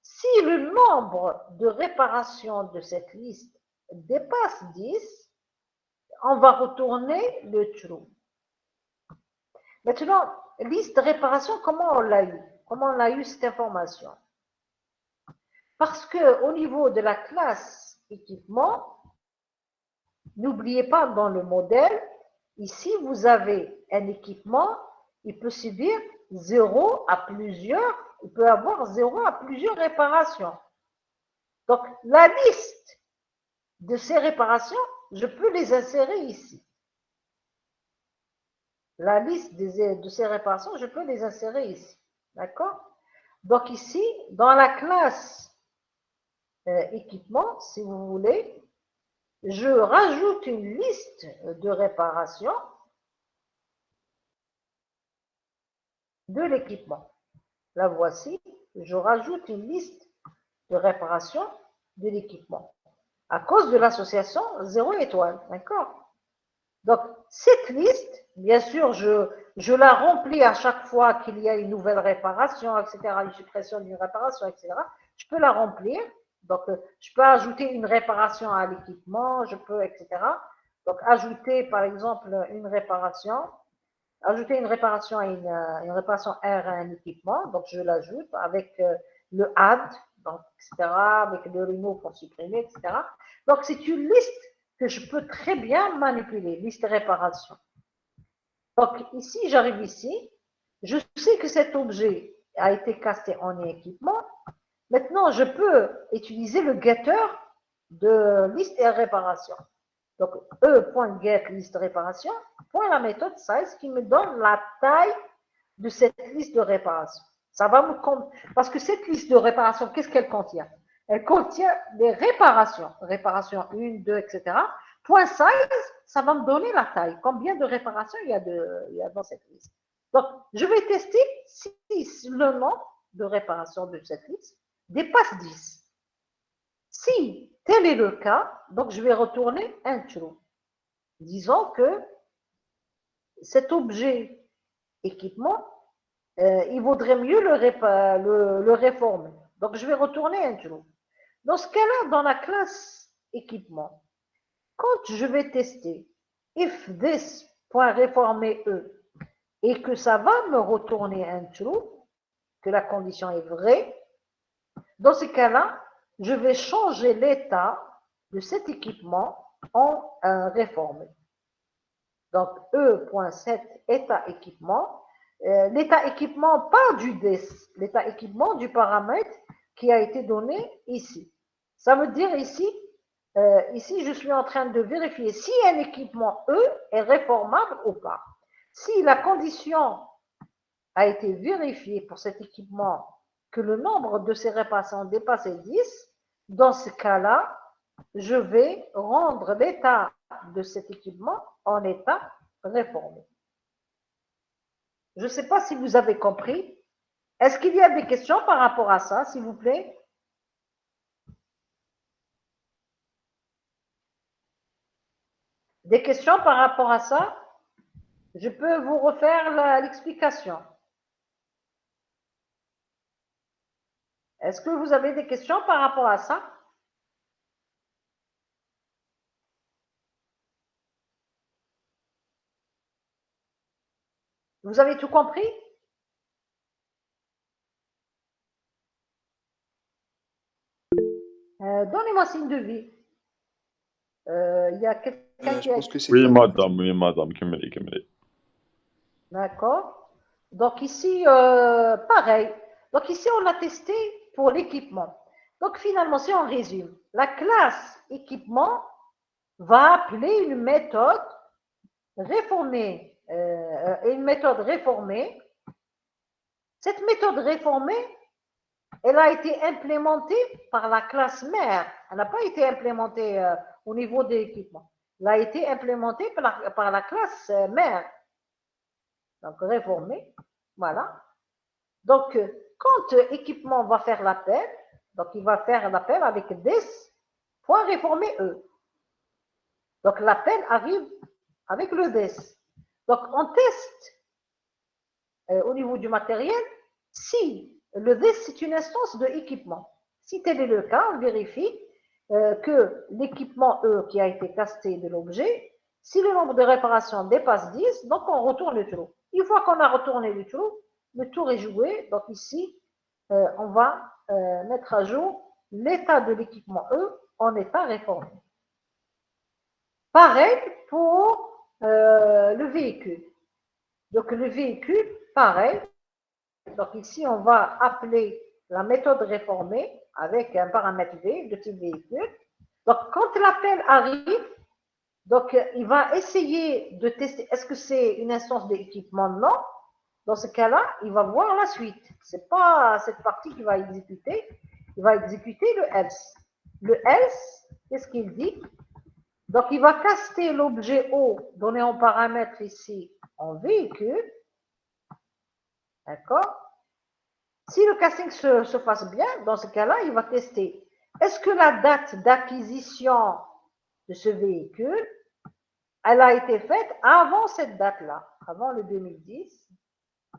Si le nombre de réparations de cette liste dépasse 10, on va retourner le true. Maintenant, liste de réparation, comment on l'a eu? Comment on a eu cette information? Parce qu'au niveau de la classe équipement, n'oubliez pas dans le modèle, ici vous avez un équipement, il peut subir 0 à plusieurs, il peut avoir 0 à plusieurs réparations. Donc la liste de ces réparations, je peux les insérer ici. La liste de ces réparations, je peux les insérer ici. D'accord? Donc ici, dans la classe équipement, si vous voulez, je rajoute une liste de réparations de l'équipement. La voici, je rajoute une liste de réparation de l'équipement. À cause de l'association 0 étoile, d'accord? Donc, cette liste, bien sûr, je la remplis à chaque fois qu'il y a une nouvelle réparation, etc., une suppression d'une réparation, etc. Je peux la remplir. Donc, je peux ajouter une réparation à l'équipement, je peux, etc. Donc, ajouter, par exemple, une réparation, ajouter une réparation à une réparation R à un équipement. Donc, je l'ajoute avec le add, donc, etc., avec le remove pour supprimer, etc. Donc, c'est une liste que je peux très bien manipuler, liste de réparation. Donc, ici, j'arrive ici, je sais que cet objet a été casté en équipement. Maintenant, je peux utiliser le getter de liste et réparation. Donc, E.get liste de réparation, point la méthode size qui me donne la taille de cette liste de réparation. Ça va me parce que cette liste de réparation, qu'est-ce qu'elle contient? Elle contient des réparations. Réparation 1, 2, etc. Point size, ça va me donner la taille. Combien de réparations il y a dans cette liste. Donc, je vais tester si le nombre de réparations de cette liste dépasse 10. Si tel est le cas, donc je vais retourner un true. Disons que cet objet équipement, il vaudrait mieux le réformer. Donc, je vais retourner un true. Dans ce cas-là, dans la classe équipement, quand je vais tester if this.réformer E et que ça va me retourner un true, que la condition est vraie, dans ce cas-là, je vais changer l'état de cet équipement en réformé. Donc, E.set état équipement. L'état équipement, pas du DES, l'état équipement du paramètre qui a été donné ici. Ça veut dire ici, ici, je suis en train de vérifier si un équipement E est réformable ou pas. Si la condition a été vérifiée pour cet équipement que le nombre de ses réparations dépasse 10, dans ce cas-là, je vais rendre l'état de cet équipement en état réformé. Je ne sais pas si vous avez compris. Est-ce qu'il y a des questions par rapport à ça, s'il vous plaît? Des questions par rapport à ça? Je peux vous refaire l'explication. Est-ce que vous avez des questions par rapport à ça? Vous avez tout compris? Donnez-moi signe de vie. Il y a quelqu'un qui Je a pense que c'est écrit. Oui, madame, كملي. D'accord. Donc ici, pareil. Donc ici, on a testé pour l'équipement. Donc finalement, si on résume, la classe équipement va appeler une méthode réformée. Cette méthode réformée, elle a été implémentée par la classe mère. Elle n'a pas été implémentée au niveau de l'équipement. Elle a été implémentée par la classe mère. Donc réformée, voilà. Donc, quand équipement va faire l'appel, donc il va faire l'appel avec des.réformer E. Donc l'appel arrive avec le des. Donc on teste au niveau du matériel si le des c'est une instance de équipement. Si tel est le cas, on vérifie que l'équipement E qui a été casté de l'objet, si le nombre de réparations dépasse 10, donc on retourne le trou. Une fois qu'on a retourné le tour est joué. Donc ici, on va mettre à jour l'état de l'équipement E en état réformé. Pareil pour le véhicule. Donc le véhicule, pareil. Donc ici, on va appeler la méthode réformée avec un paramètre V de type véhicule. Donc quand l'appel arrive, donc il va essayer de tester, est-ce que c'est une instance d'équipement? Non. Dans ce cas-là, il va voir la suite. Ce n'est pas cette partie qu'il va exécuter. Il va exécuter le else. Le else, qu'est-ce qu'il dit? Donc, il va caster l'objet O donné en paramètre ici en véhicule. D'accord? Si le casting se passe bien, dans ce cas-là, il va tester. Est-ce que la date d'acquisition de ce véhicule, elle a été faite avant cette date-là, avant le 2010?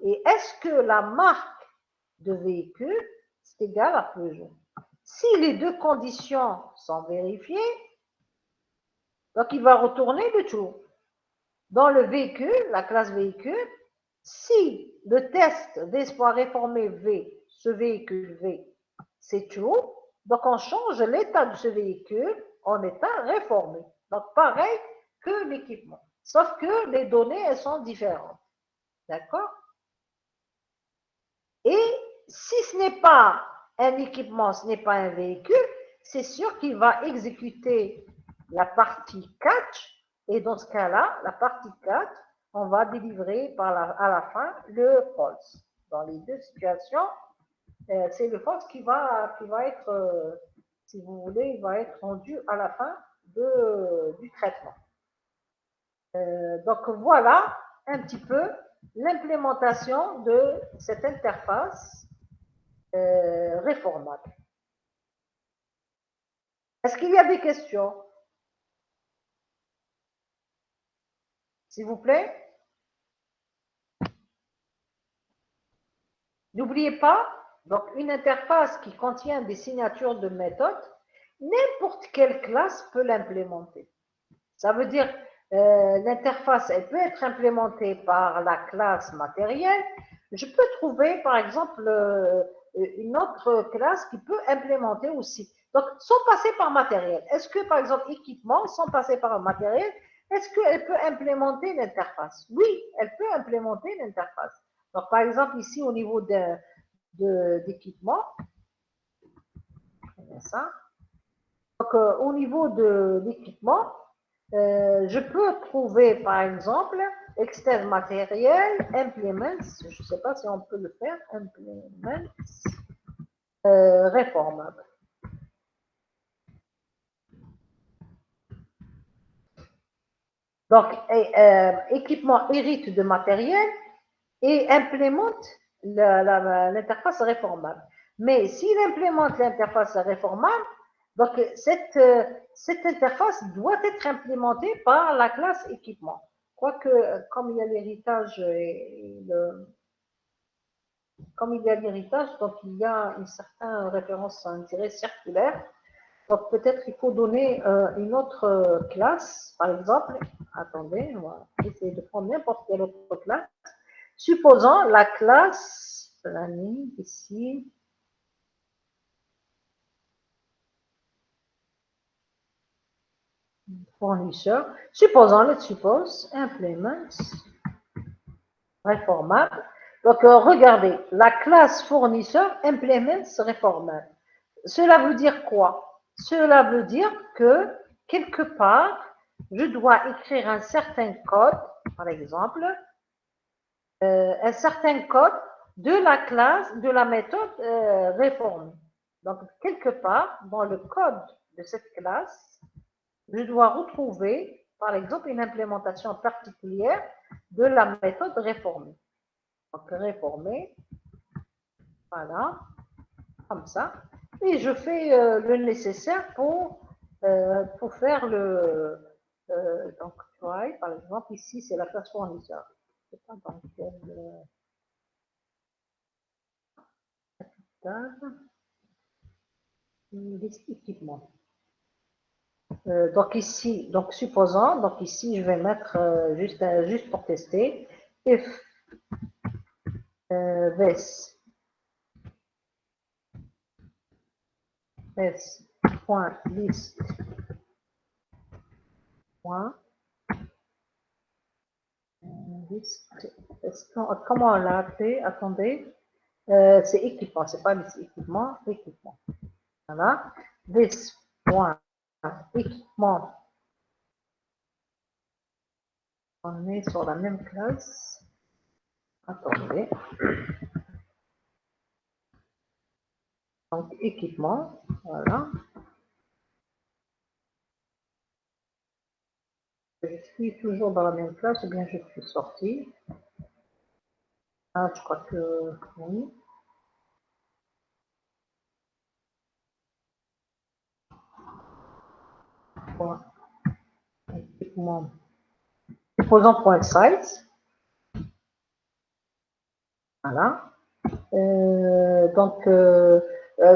Et est-ce que la marque de véhicule, c'est égal à Peugeot? Si les deux conditions sont vérifiées, donc il va retourner le true. Dans le véhicule, la classe véhicule, si le test d'espoir réformé V, ce véhicule V, c'est true, donc on change l'état de ce véhicule en état réformé. Donc pareil que l'équipement. Sauf que les données, elles sont différentes. D'accord? Et si ce n'est pas un équipement, ce n'est pas un véhicule, c'est sûr qu'il va exécuter la partie catch, et dans ce cas-là, la partie catch, on va délivrer à la fin le false. Dans les deux situations, c'est le false qui va être, si vous voulez, il va être rendu à la fin du traitement. Donc voilà un petit peu l'implémentation de cette interface réformable. Est-ce qu'il y a des questions? S'il vous plaît. N'oubliez pas, donc une interface qui contient des signatures de méthode, n'importe quelle classe peut l'implémenter. Ça veut dire l'interface, elle peut être implémentée par la classe matérielle. Je peux trouver, par exemple, une autre classe qui peut implémenter aussi. Donc, sans passer par matériel. Est-ce que, par exemple, équipement, sans passer par un matériel, est-ce qu'elle peut implémenter l'interface? Oui, elle peut implémenter l'interface. Donc, par exemple, ici, au niveau d'équipement, ça. Donc, au niveau de l'équipement, je peux trouver, par exemple, externe matériel, implements, je ne sais pas si on peut le faire, implements, réformable. Donc, équipement hérite de matériel et implémente l'interface réformable. Mais s'il implémente l'interface réformable, donc cette interface doit être implémentée par la classe équipement. Quoique, comme il y a l'héritage donc il y a une certaine référence à un tiret circulaire. Donc peut-être qu'il faut donner une autre classe, par exemple. Attendez, on va essayer de prendre n'importe quelle autre classe. Supposons la classe planning ici. Fournisseur. Supposons, let's suppose, implements, réformable. Donc, regardez, la classe fournisseur implements réformable. Cela veut dire quoi? Cela veut dire que, quelque part, je dois écrire un certain code, par exemple, un certain code de la classe, de la méthode réformée. Donc, quelque part, dans le code de cette classe, je dois retrouver, par exemple, une implémentation particulière de la méthode réformée. Donc, réformée, voilà, comme ça. Et je fais le nécessaire pour faire donc, try, par exemple, ici, c'est la classe fournisseur. Je ne sais pas dans quel liste équipement. Donc ici, donc supposons, donc ici je vais mettre juste pour tester, if this list comment on l'a appelé? Attendez, c'est équipement, c'est pas liste équipement, équipement. Voilà, this équipement. On est sur la même classe. Attendez. Donc, équipement, voilà. Je suis toujours dans la même classe, ou bien je suis sorti. Ah, je crois que oui. Équipement. Supposons point size. Voilà. Donc,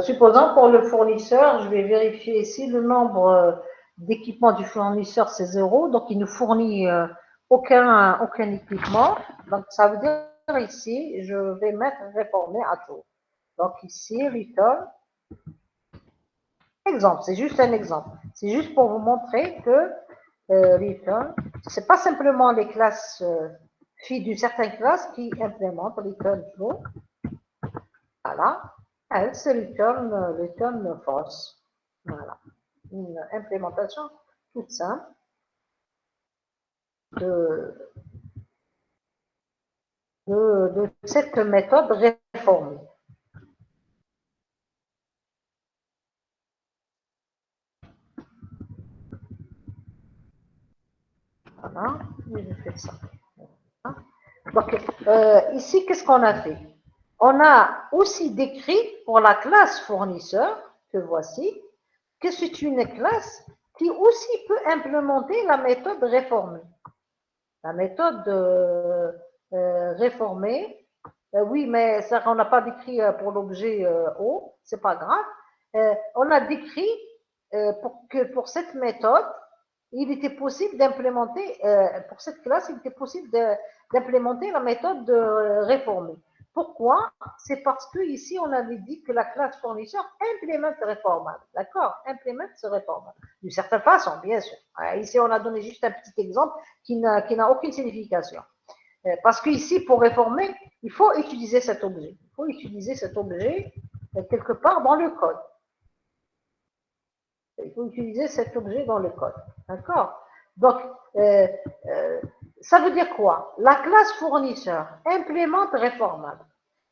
supposons pour le fournisseur, je vais vérifier ici le nombre d'équipements du fournisseur, c'est 0. Donc, il ne fournit aucun équipement. Donc, ça veut dire ici, je vais mettre réformé à jour. Donc, ici, return. Exemple, c'est juste un exemple. C'est juste pour vous montrer que return, ce n'est pas simplement les classes filles d'une certaine classe qui implémentent return true. Voilà. Else return false. Voilà. Une implémentation toute simple de, de cette méthode réformée. Voilà, et je fais ça. Donc, ici, qu'est-ce qu'on a fait? On a aussi décrit pour la classe fournisseur, que voici, que c'est une classe qui aussi peut implémenter la méthode réformée. La méthode réformée, oui, mais ça, on n'a pas décrit pour l'objet O, c'est pas grave. On a décrit que pour cette méthode, il était possible d'implémenter, pour cette classe, il était possible d'implémenter la méthode réformée. Pourquoi? C'est parce que ici, on avait dit que la classe fournisseur implémente réformable. D'accord? Implémente ce réformable. D'une certaine façon, bien sûr. Ici, on a donné juste un petit exemple qui n'a aucune signification. Parce qu'ici, pour réformer, il faut utiliser cet objet. Il faut utiliser cet objet quelque part dans le code. Il faut utiliser cet objet dans le code. D'accord? Donc, ça veut dire quoi? La classe fournisseur implémente réformable.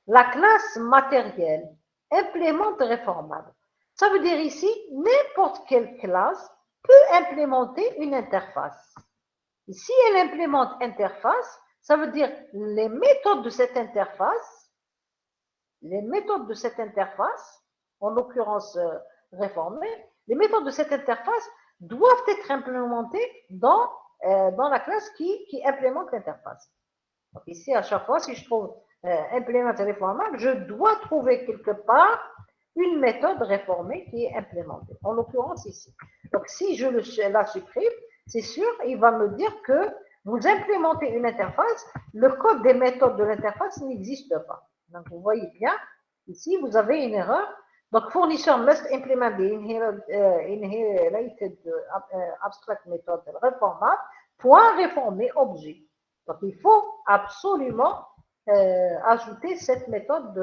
La classe matérielle implémente réformable. Ça veut dire ici, n'importe quelle classe peut implémenter une interface. Et si elle implémente interface, ça veut dire les méthodes de cette interface, en l'occurrence réformée, les méthodes de cette interface doivent être implémentées dans la classe qui implémente l'interface. Donc ici, à chaque fois, si je trouve implémente réformable, je dois trouver quelque part une méthode réformée qui est implémentée. En l'occurrence ici. Donc si je la supprime, c'est sûr, il va me dire que vous implémentez une interface, le code des méthodes de l'interface n'existe pas. Donc vous voyez bien, ici vous avez une erreur. Donc fournisseur must implement the inherited abstract method réformable, point réformer objet. Donc il faut absolument ajouter cette méthode,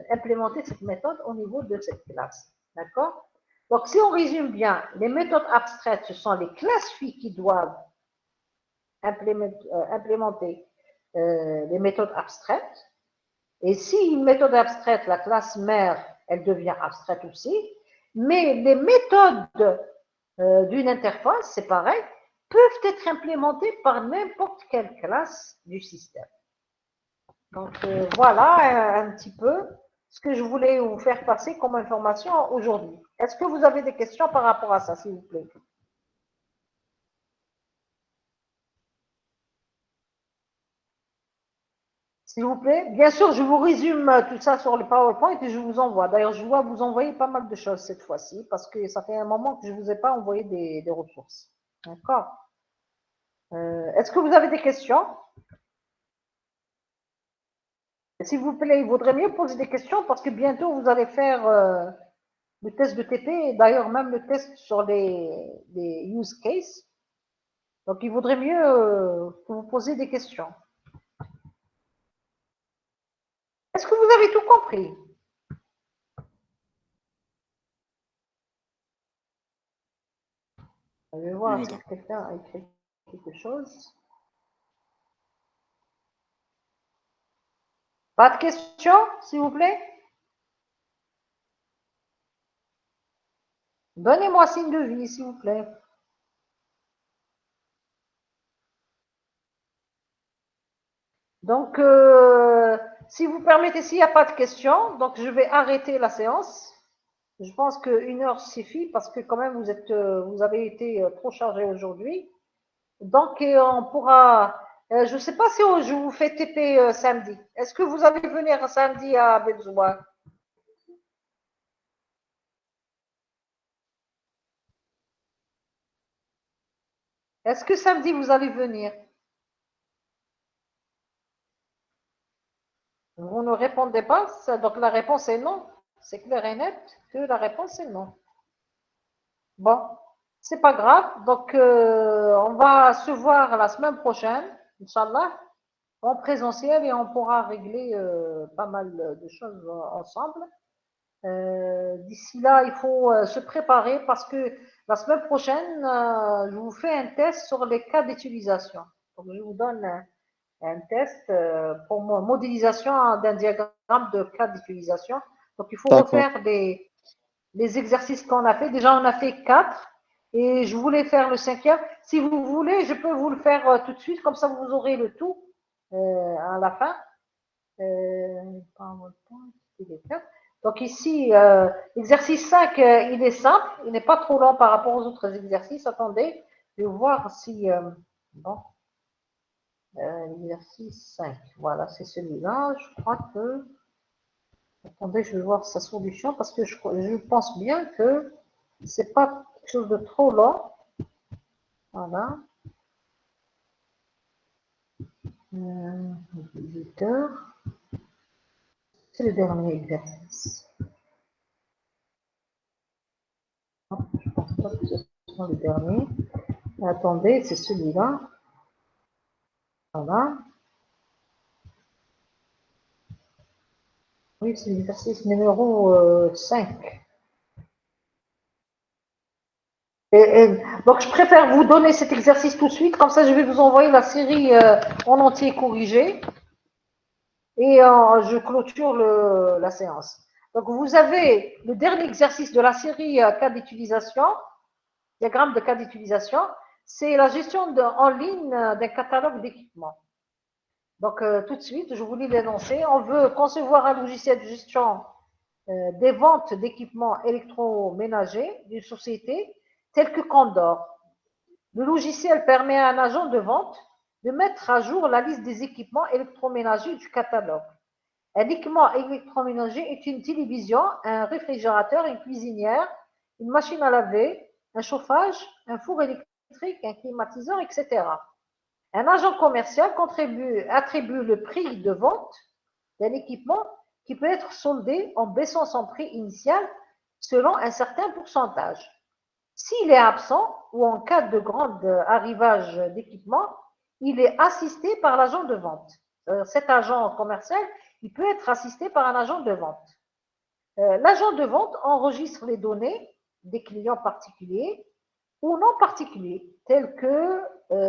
implémenter cette méthode au niveau de cette classe. D'accord? Donc si on résume bien, les méthodes abstraites, ce sont les classes filles qui doivent implémenter les méthodes abstraites. Et si une méthode abstraite, la classe mère, elle devient abstraite aussi. Mais les méthodes d'une interface, c'est pareil, peuvent être implémentées par n'importe quelle classe du système. Donc voilà un petit peu ce que je voulais vous faire passer comme information aujourd'hui. Est-ce que vous avez des questions par rapport à ça, s'il vous plaît? S'il vous plaît. Bien sûr, je vous résume tout ça sur le PowerPoint et je vous envoie. D'ailleurs, je dois vous envoyer pas mal de choses cette fois-ci parce que ça fait un moment que je ne vous ai pas envoyé des ressources. D'accord? Est-ce que vous avez des questions? S'il vous plaît, il vaudrait mieux poser des questions parce que bientôt vous allez faire le test de TP et d'ailleurs même le test sur les use cases. Donc, il vaudrait mieux que vous posiez des questions. Est-ce que vous avez tout compris? Je vais voir si quelqu'un a écrit quelque chose. Pas de questions, s'il vous plaît? Donnez-moi signe de vie, s'il vous plaît. Donc, si vous permettez, s'il n'y a pas de questions, donc je vais arrêter la séance. Je pense qu'une heure suffit parce que quand même vous avez été trop chargé aujourd'hui. Donc, on pourra. Je ne sais pas si je vous fais TP samedi. Est-ce que vous allez venir samedi à Belzoua? Est-ce que samedi vous allez venir? Vous ne répondez pas, donc la réponse est non. C'est clair et net que la réponse est non. Bon, c'est pas grave. Donc, on va se voir la semaine prochaine, Inch'Allah, en présentiel et on pourra régler pas mal de choses ensemble. D'ici là, il faut se préparer parce que La semaine prochaine, je vous fais un test sur les cas d'utilisation. Donc, je vous donne un test pour modélisation d'un diagramme de cas d'utilisation. Donc, il faut D'accord. refaire les exercices qu'on a fait. Déjà, on a fait 4 et je voulais faire le 5e. Si vous voulez, je peux vous le faire tout de suite, comme ça vous aurez le tout à la fin. Donc ici, l'exercice 5, il est simple, il n'est pas trop long par rapport aux autres exercices. Attendez, je vais voir si... bon, l'exercice 5, voilà, c'est celui-là. Je crois que... Attendez, je vais voir sa solution parce que je pense bien que c'est pas quelque chose de trop long. Voilà. Visiteur. C'est le dernier exercice. Je pense pas que ce soit le dernier. Attendez, c'est celui-là. Voilà. Oui, c'est l'exercice numéro 5. Donc, je préfère vous donner cet exercice tout de suite. Comme ça, je vais vous envoyer la série en entier corrigée. Et je clôture la séance. Donc, vous avez le dernier exercice de la série cas d'utilisation, diagramme de cas d'utilisation, c'est la gestion en ligne d'un catalogue d'équipements. Donc, tout de suite, je vous lis l'énoncé. On veut concevoir un logiciel de gestion des ventes d'équipements électroménagers d'une société telle que Condor. Le logiciel permet à un agent de vente de mettre à jour la liste des équipements électroménagers du catalogue. Un équipement électroménager est une télévision, un réfrigérateur, une cuisinière, une machine à laver, un chauffage, un four électrique, un climatiseur, etc. Un agent commercial attribue le prix de vente d'un équipement qui peut être soldé en baissant son prix initial selon un certain pourcentage. S'il est absent ou en cas de grand arrivage d'équipement, il est assisté par l'agent de vente. Cet agent commercial, il peut être assisté par un agent de vente. L'agent de vente enregistre les données des clients particuliers ou non particuliers, tels que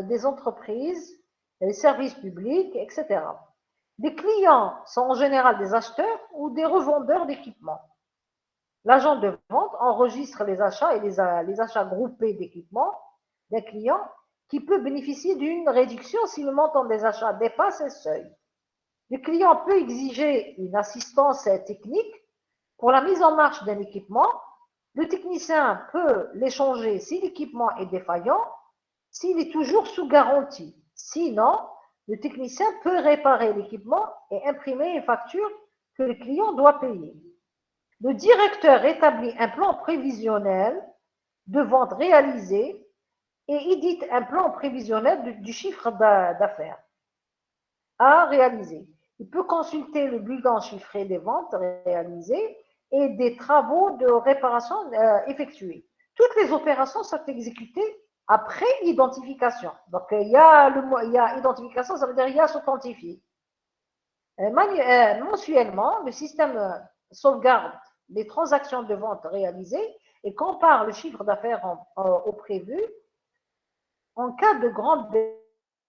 des entreprises, des services publics, etc. Les clients sont en général des acheteurs ou des revendeurs d'équipements. L'agent de vente enregistre les achats et les achats groupés d'équipements d'un client qui peut bénéficier d'une réduction si le montant des achats dépasse un seuil. Le client peut exiger une assistance technique pour la mise en marche d'un équipement. Le technicien peut l'échanger si l'équipement est défaillant, s'il est toujours sous garantie. Sinon, le technicien peut réparer l'équipement et imprimer une facture que le client doit payer. Le directeur établit un plan prévisionnel de vente réalisé et édite un plan prévisionnel du chiffre d'affaires à réaliser. Il peut consulter le bilan chiffré des ventes réalisées et des travaux de réparation effectués. Toutes les opérations sont exécutées après identification. Donc, il y a identification, ça veut dire il y a s'authentifier. Mensuellement, le système sauvegarde les transactions de vente réalisées et compare le chiffre d'affaires au prévu. En cas de grand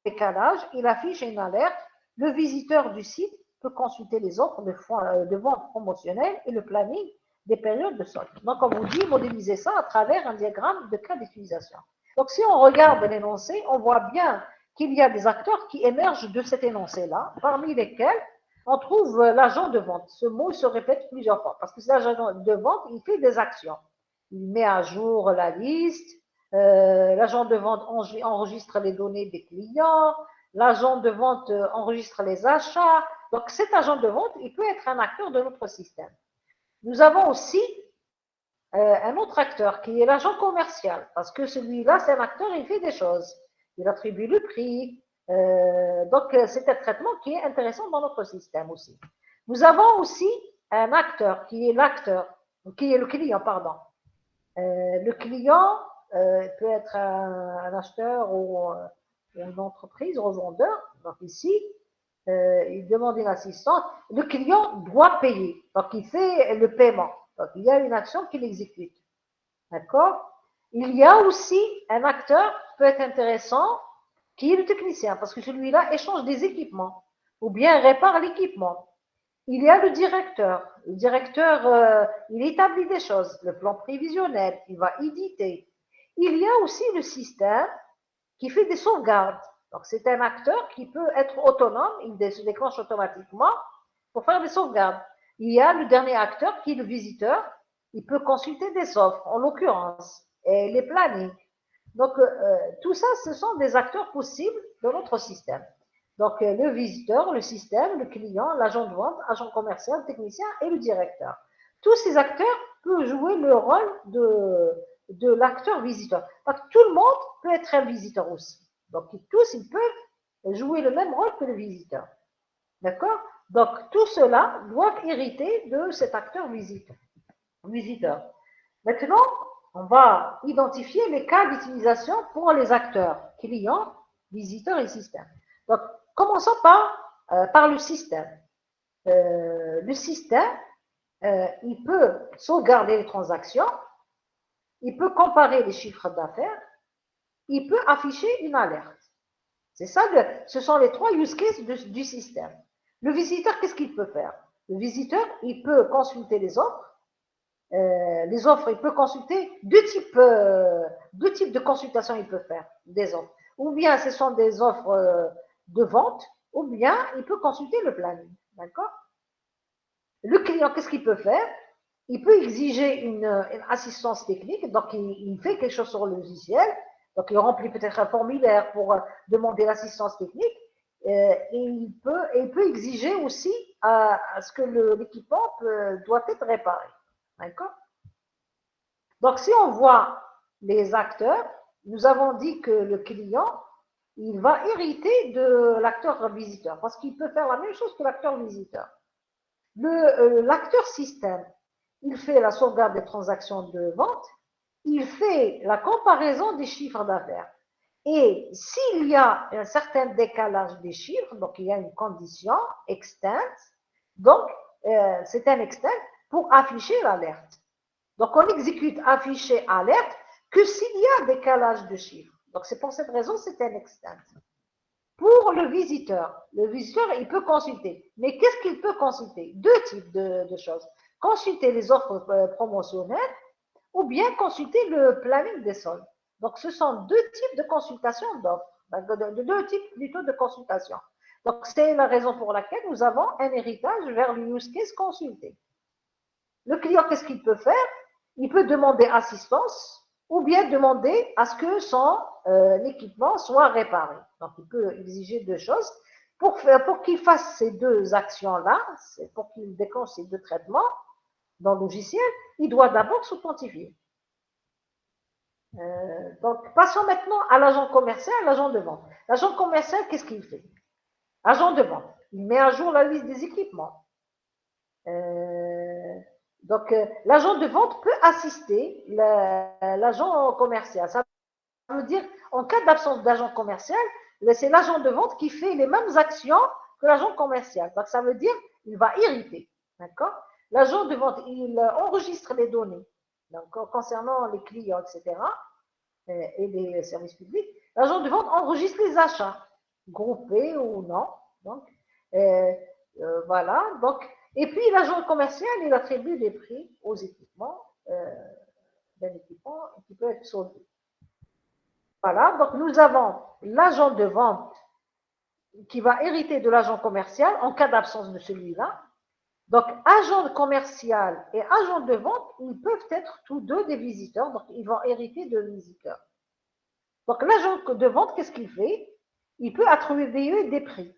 décalage, il affiche une alerte. Le visiteur du site peut consulter les offres de vente promotionnelle et le planning des périodes de solde. Donc, on vous dit, modéliser ça à travers un diagramme de cas d'utilisation. Donc, si on regarde l'énoncé, on voit bien qu'il y a des acteurs qui émergent de cet énoncé-là, parmi lesquels on trouve l'agent de vente. Ce mot se répète plusieurs fois parce que l'agent de vente, il fait des actions. Il met à jour la liste, l'agent de vente enregistre les données des clients, l'agent de vente enregistre les achats. Donc, cet agent de vente, il peut être un acteur de notre système. Nous avons aussi un autre acteur qui est l'agent commercial, parce que celui-là, c'est un acteur, il fait des choses. Il attribue le prix. Donc, c'est un traitement qui est intéressant dans notre système aussi. Nous avons aussi un acteur qui est le client, pardon. Le client peut être un acheteur ou une entreprise, revendeur. Donc ici, il demande une assistance. Le client doit payer. Donc il fait le paiement. Donc il y a une action qu'il exécute. D'accord? Il y a aussi un acteur qui peut être intéressant, qui est le technicien, parce que celui-là échange des équipements, ou bien répare l'équipement. Il y a le directeur. Le directeur, il établit des choses, le plan prévisionnel, il va éditer. Il y a aussi le système qui fait des sauvegardes. Donc, c'est un acteur qui peut être autonome, il se déclenche automatiquement pour faire des sauvegardes. Il y a le dernier acteur qui est le visiteur, il peut consulter des offres, en l'occurrence, et les plannings. Donc, tout ça, ce sont des acteurs possibles de notre système. Donc, le visiteur, le système, le client, l'agent de vente, agent commercial, technicien et le directeur. Tous ces acteurs peuvent jouer le rôle de l'acteur visiteur. Parce que tout le monde peut être un visiteur aussi. Donc, tous, ils peuvent jouer le même rôle que le visiteur. D'accord? Donc, tout cela doit hériter de cet acteur visiteur. Maintenant, on va identifier les cas d'utilisation pour les acteurs, clients, visiteurs et système. Donc, commençons par le système. Le système, il peut sauvegarder les transactions, il peut comparer les chiffres d'affaires, il peut afficher une alerte. C'est ça, ce sont les trois use cases du système. Le visiteur, qu'est-ce qu'il peut faire? Le visiteur, il peut consulter les offres, il peut consulter deux types de consultations il peut faire des offres. Ou bien ce sont des offres de vente, ou bien il peut consulter le planning. D'accord? Le client, qu'est-ce qu'il peut faire? Il peut exiger une assistance technique, donc il fait quelque chose sur le logiciel, donc il remplit peut-être un formulaire pour demander l'assistance technique, et il peut exiger aussi à ce que l'équipement doit être réparé. D'accord? Donc, si on voit les acteurs, nous avons dit que le client, il va hériter de l'acteur visiteur, parce qu'il peut faire la même chose que l'acteur visiteur. L'acteur système, il fait la sauvegarde des transactions de vente, il fait la comparaison des chiffres d'affaires. Et s'il y a un certain décalage des chiffres, donc il y a une condition externe, donc c'est un externe pour afficher l'alerte. Donc, on exécute afficher alerte que s'il y a décalage de chiffres. Donc, c'est pour cette raison, c'est un extend. Pour le visiteur, il peut consulter. Mais qu'est-ce qu'il peut consulter? Deux types de choses. Consulter les offres promotionnelles ou bien consulter le planning des soldes. Donc, ce sont deux types de consultation d'offres. Deux types plutôt de consultation. Donc, c'est la raison pour laquelle nous avons un héritage vers le use case consulté. Le client, qu'est-ce qu'il peut faire? Il peut demander assistance ou bien demander à ce que son équipement soit réparé. Donc, il peut exiger deux choses. Pour qu'il fasse ces deux actions-là, pour qu'il déclenche ces deux traitements dans le logiciel, il doit d'abord s'authentifier. Donc, passons maintenant à l'agent commercial, l'agent de vente. L'agent commercial, qu'est-ce qu'il fait? Agent de vente, il met à jour la liste des équipements. Donc, l'agent de vente peut assister l'agent commercial. Ça veut dire, en cas d'absence d'agent commercial, c'est l'agent de vente qui fait les mêmes actions que l'agent commercial. Donc, ça veut dire qu'il va hériter. D'accord? L'agent de vente, il enregistre les données donc, concernant les clients, etc. Et les services publics. L'agent de vente enregistre les achats, groupés ou non. Donc, voilà. Donc, et puis, l'agent commercial, il attribue des prix aux équipements, d'un équipement qui peut être soldé. Voilà, donc nous avons l'agent de vente qui va hériter de l'agent commercial en cas d'absence de celui-là. Donc, agent commercial et agent de vente, ils peuvent être tous deux des visiteurs, donc ils vont hériter de visiteurs. Donc, l'agent de vente, qu'est-ce qu'il fait? Il peut attribuer des prix.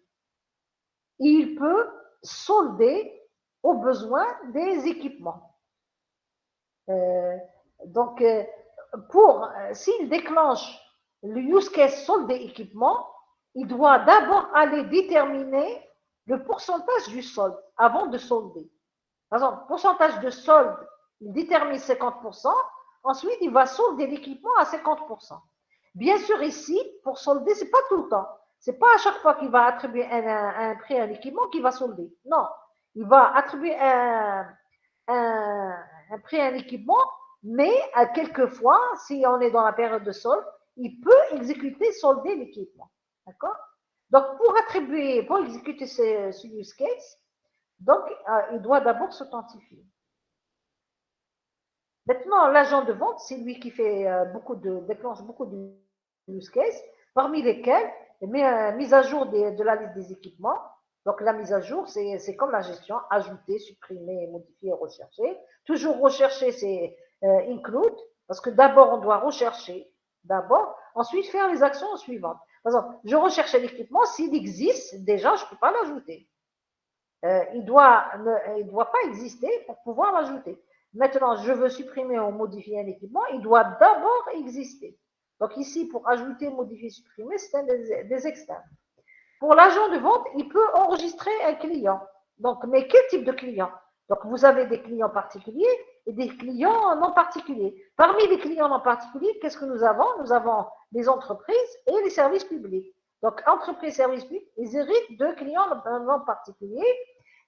Il peut solder aux besoins des équipements. Donc, s'il déclenche le use case solde des équipements, il doit d'abord aller déterminer le pourcentage du solde avant de solder. Par exemple, pourcentage de solde, il détermine 50%, ensuite il va solder l'équipement à 50%. Bien sûr, ici, pour solder, ce n'est pas tout le temps. Ce n'est pas à chaque fois qu'il va attribuer un prix à un équipement qu'il va solder. Non, il va attribuer un prix à un équipement Mais quelquefois, si on est dans la période de solde, il peut exécuter, solder l'équipement. D'accord? Donc, pour exécuter ce use case, donc, il doit d'abord s'authentifier. Maintenant, l'agent de vente, c'est lui qui fait déclenche beaucoup de use cases, parmi lesquels mise à jour de la liste des équipements. Donc, la mise à jour, c'est comme la gestion, ajouter, supprimer, modifier, rechercher. Toujours rechercher, c'est include, parce que d'abord, on doit rechercher, d'abord, ensuite faire les actions suivantes. Par exemple, je recherche l'équipement, s'il existe, déjà, je ne peux pas l'ajouter. Il ne doit pas exister pour pouvoir l'ajouter. Maintenant, je veux supprimer ou modifier un équipement, il doit d'abord exister. Donc ici, pour ajouter, modifier, supprimer, c'est des externes. Pour l'agent de vente, il peut enregistrer un client. Donc, mais quel type de client? Donc, vous avez des clients particuliers et des clients non particuliers. Parmi les clients non particuliers, qu'est-ce que nous avons? Nous avons les entreprises et les services publics. Donc, entreprises et services publics, ils héritent de clients non particuliers.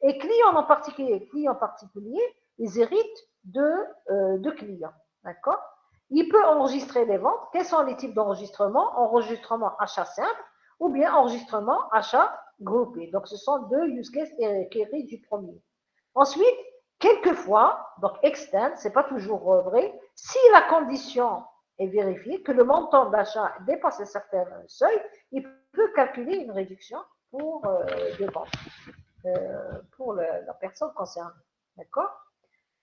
Et clients non particuliers, ils héritent de clients. D'accord? Il peut enregistrer les ventes. Quels sont les types d'enregistrement? Enregistrement achat simple ou bien enregistrement achat groupé. Donc, ce sont deux use cases qui héritent du premier. Ensuite, quelquefois, donc extend, ce n'est pas toujours vrai, si la condition est vérifiée, que le montant d'achat dépasse un certain seuil, il peut calculer une réduction pour de vente pour la personne concernée. D'accord?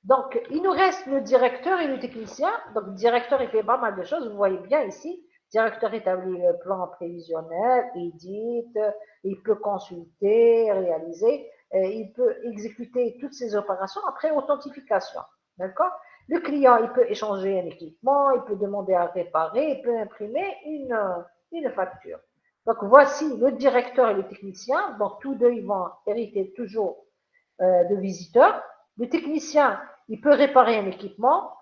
Donc, il nous reste le directeur et le technicien. Donc, le directeur, il fait pas mal de choses. Vous voyez bien ici, le directeur établit le plan prévisionnel, édite, il peut consulter, réaliser, il peut exécuter toutes ces opérations après authentification. D'accord? Le client, il peut échanger un équipement, il peut demander à réparer, il peut imprimer une facture. Donc, voici le directeur et le technicien. Donc, tous deux, ils vont hériter toujours de visiteurs. Le technicien, il peut réparer un équipement.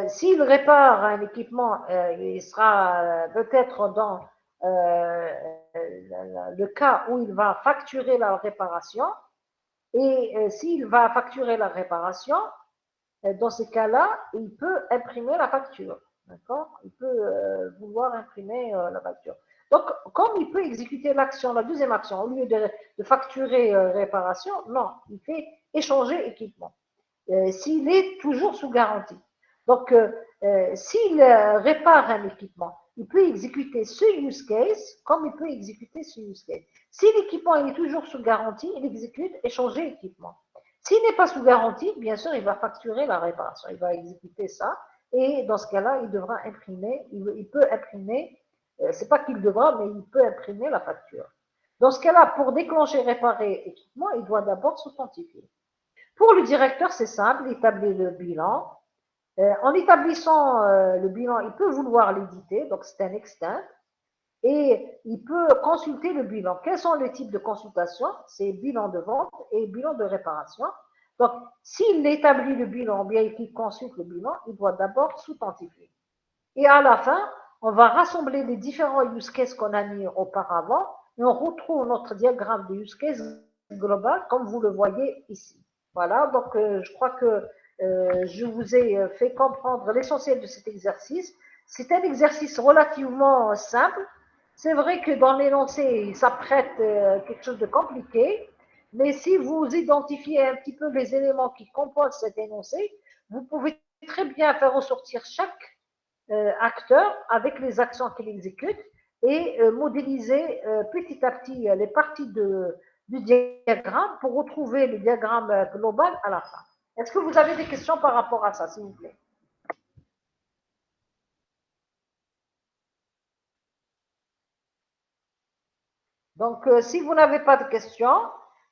S'il répare un équipement, il sera peut-être dans le cas où il va facturer la réparation. Et s'il va facturer la réparation, dans ce cas-là, il peut imprimer la facture. D'accord? Il peut vouloir imprimer la facture. Donc, comme il peut exécuter l'action, la deuxième action, au lieu de facturer réparation, non, il fait échanger équipement. S'il est toujours sous garantie. Donc, s'il répare un équipement, il peut exécuter ce use case comme il peut exécuter ce use case. Si l'équipement est toujours sous garantie, il exécute échanger équipement. S'il n'est pas sous garantie, bien sûr, il va facturer la réparation. Il va exécuter ça. Et dans ce cas-là, il devra imprimer, il peut imprimer, c'est pas qu'il devra, mais il peut imprimer la facture. Dans ce cas-là, pour déclencher réparer équipement, il doit d'abord s'authentifier. Pour le directeur, c'est simple, il établit le bilan. En établissant le bilan, il peut vouloir l'éditer, donc c'est un extint, et il peut consulter le bilan. Quels sont les types de consultation? C'est bilan de vente et bilan de réparation. Donc, s'il établit le bilan, bien qu'il consulte le bilan, il doit d'abord s'authentifier. Et à la fin, on va rassembler les différents use cases qu'on a mis auparavant et on retrouve notre diagramme de use case global comme vous le voyez ici. Voilà, donc je crois que je vous ai fait comprendre l'essentiel de cet exercice. C'est un exercice relativement simple. C'est vrai que dans l'énoncé, il s'apprête quelque chose de compliqué, mais si vous identifiez un petit peu les éléments qui composent cet énoncé, vous pouvez très bien faire ressortir chaque acteur avec les actions qu'il exécute et modéliser petit à petit les parties du diagramme pour retrouver le diagramme global à la fin. Est-ce que vous avez des questions par rapport à ça, s'il vous plaît? Donc, si vous n'avez pas de questions,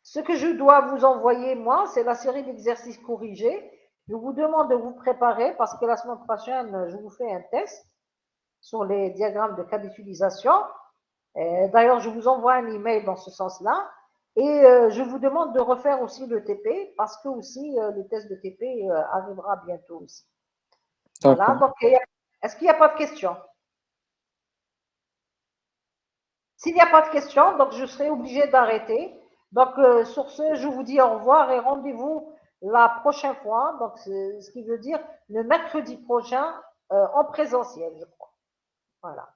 ce que je dois vous envoyer, moi, c'est la série d'exercices corrigés. Je vous demande de vous préparer parce que la semaine prochaine, je vous fais un test sur les diagrammes de cas d'utilisation. D'ailleurs, je vous envoie un email dans ce sens-là. Et je vous demande de refaire aussi le TP parce que aussi le test de TP arrivera bientôt aussi. Voilà, donc est-ce qu'il n'y a pas de questions? S'il n'y a pas de questions, donc je serai obligée d'arrêter. Donc sur ce, je vous dis au revoir et rendez-vous la prochaine fois, donc ce qui veut dire le mercredi prochain en présentiel, je crois. Voilà.